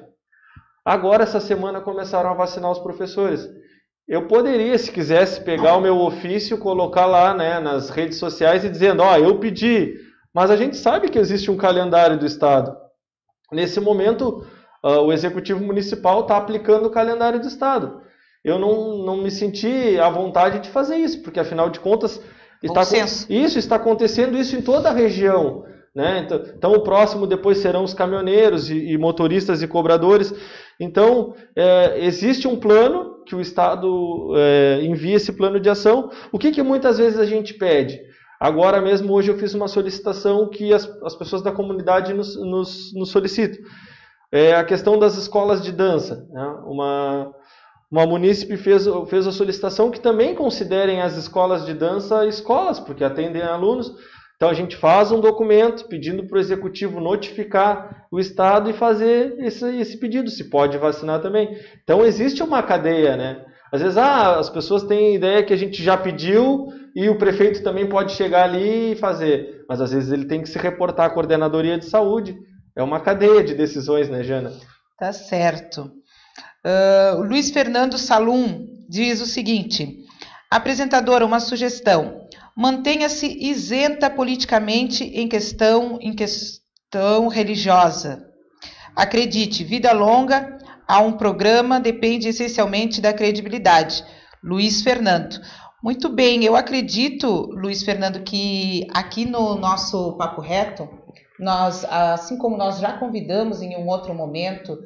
Agora, essa semana, começaram a vacinar os professores. Eu poderia, se quisesse, pegar o meu ofício, colocar lá, né, nas redes sociais e dizendo, eu pedi, mas a gente sabe que existe um calendário do Estado. Nesse momento, o Executivo Municipal está aplicando o calendário do Estado. Eu não me senti à vontade de fazer isso, porque, afinal de contas, Isso está acontecendo isso em toda a região, né? Então o próximo depois serão os caminhoneiros e motoristas e cobradores. Então existe um plano que o Estado envia esse plano de ação. O que muitas vezes a gente pede? Agora mesmo, hoje eu fiz uma solicitação que as pessoas da comunidade nos solicitam. A questão das escolas de dança, né? Uma munícipe fez a solicitação que também considerem as escolas de dança escolas, porque atendem alunos. Então a gente faz um documento pedindo para o executivo notificar o Estado e fazer esse pedido, se pode vacinar também. Então existe uma cadeia, né? Às vezes as pessoas têm a ideia que a gente já pediu e o prefeito também pode chegar ali e fazer. Mas às vezes ele tem que se reportar à coordenadoria de saúde. É uma cadeia de decisões, né, Jana? Tá certo. O Luiz Fernando Salum diz o seguinte: apresentadora, uma sugestão. Mantenha-se isenta politicamente em questão religiosa. Acredite, vida longa a um programa depende essencialmente da credibilidade. Luiz Fernando. Muito bem, eu acredito, Luiz Fernando, que aqui no nosso Papo Reto, nós, assim como nós já convidamos em um outro momento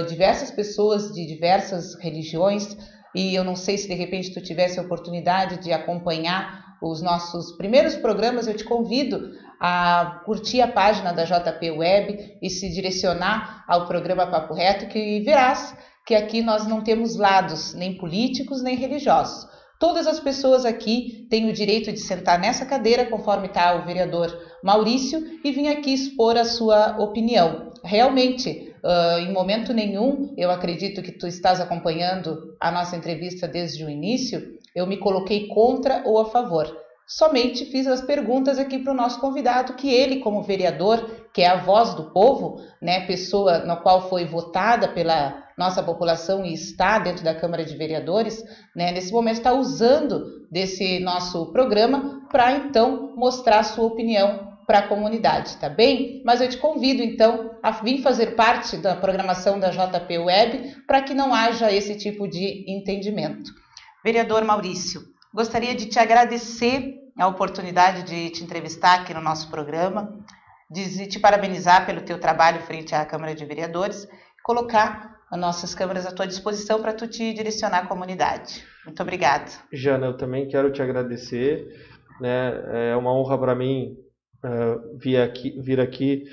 diversas pessoas de diversas religiões, e eu não sei se de repente tu tivesse a oportunidade de acompanhar os nossos primeiros programas, eu te convido a curtir a página da JP Web e se direcionar ao programa Papo Reto, que verás que aqui nós não temos lados nem políticos nem religiosos. Todas as pessoas aqui têm o direito de sentar nessa cadeira, conforme está o vereador Maurício, e vir aqui expor a sua opinião. Realmente, em momento nenhum, eu acredito que tu estás acompanhando a nossa entrevista desde o início, eu me coloquei contra ou a favor. Somente fiz as perguntas aqui para o nosso convidado, que ele, como vereador, que é a voz do povo, né, pessoa na qual foi votada pela nossa população e está dentro da Câmara de Vereadores, né, nesse momento está usando desse nosso programa para, então, mostrar a sua opinião para a comunidade, tá bem? Mas eu te convido, então, a vir fazer parte da programação da JP Web para que não haja esse tipo de entendimento. Vereador Maurício, gostaria de te agradecer a oportunidade de te entrevistar aqui no nosso programa, de te parabenizar pelo teu trabalho frente à Câmara de Vereadores, colocar as nossas câmaras à tua disposição para tu te direcionar à comunidade. Muito obrigada. Jana, eu também quero te agradecer, né? É uma honra para mim vir aqui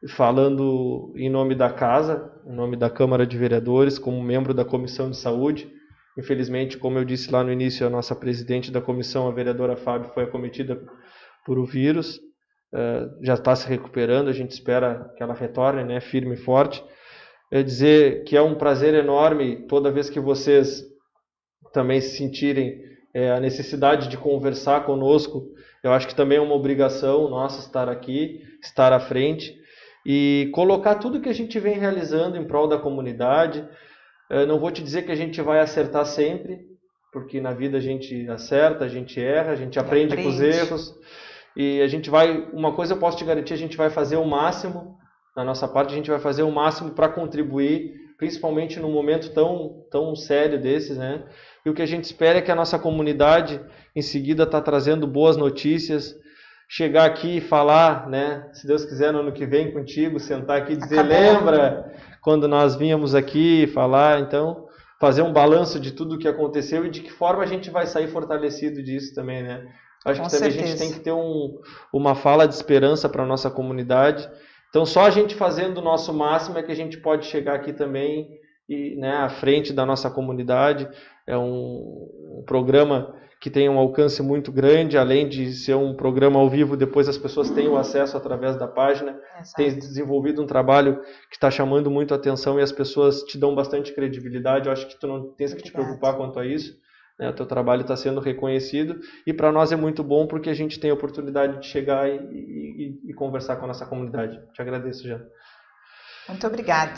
falando em nome da casa, em nome da Câmara de Vereadores, como membro da Comissão de Saúde. Infelizmente, como eu disse lá no início, a nossa presidente da comissão, a vereadora Fábio, foi acometida por o vírus. Já está se recuperando, a gente espera que ela retorne, né, firme e forte. Dizer que é um prazer enorme toda vez que vocês também se sentirem a necessidade de conversar conosco. Eu acho que também é uma obrigação nossa estar aqui, estar à frente e colocar tudo que a gente vem realizando em prol da comunidade. Não vou te dizer que a gente vai acertar sempre, porque na vida a gente acerta, a gente erra, a gente aprende com os erros. E a gente vai, uma coisa eu posso te garantir, a gente vai fazer o máximo, da nossa parte a gente vai fazer o máximo para contribuir, principalmente num momento tão sério desses, né? E o que a gente espera é que a nossa comunidade em seguida está trazendo boas notícias, chegar aqui e falar, né? Se Deus quiser, no ano que vem contigo, sentar aqui e dizer, lembra quando nós vínhamos aqui falar, então fazer um balanço de tudo o que aconteceu e de que forma a gente vai sair fortalecido disso também, né? Acho que também a gente tem que ter uma fala de esperança para a nossa comunidade. Então, só a gente fazendo o nosso máximo é que a gente pode chegar aqui também e, né, à frente da nossa comunidade. É um programa que tem um alcance muito grande, além de ser um programa ao vivo, depois as pessoas têm o acesso através da página. Tem desenvolvido um trabalho que está chamando muito a atenção e as pessoas te dão bastante credibilidade. Eu acho que tu não tens que te preocupar quanto a isso. O teu trabalho está sendo reconhecido e para nós é muito bom porque a gente tem a oportunidade de chegar e conversar com a nossa comunidade. Te agradeço, Jana. Muito obrigada.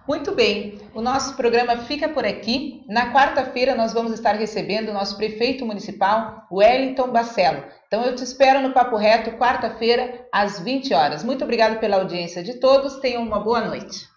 Muito bem, o nosso programa fica por aqui. Na quarta-feira nós vamos estar recebendo o nosso prefeito municipal, Wellington Bacelo. Então eu te espero no Papo Reto, quarta-feira, às 20 horas. Muito obrigada pela audiência de todos, tenham uma boa noite.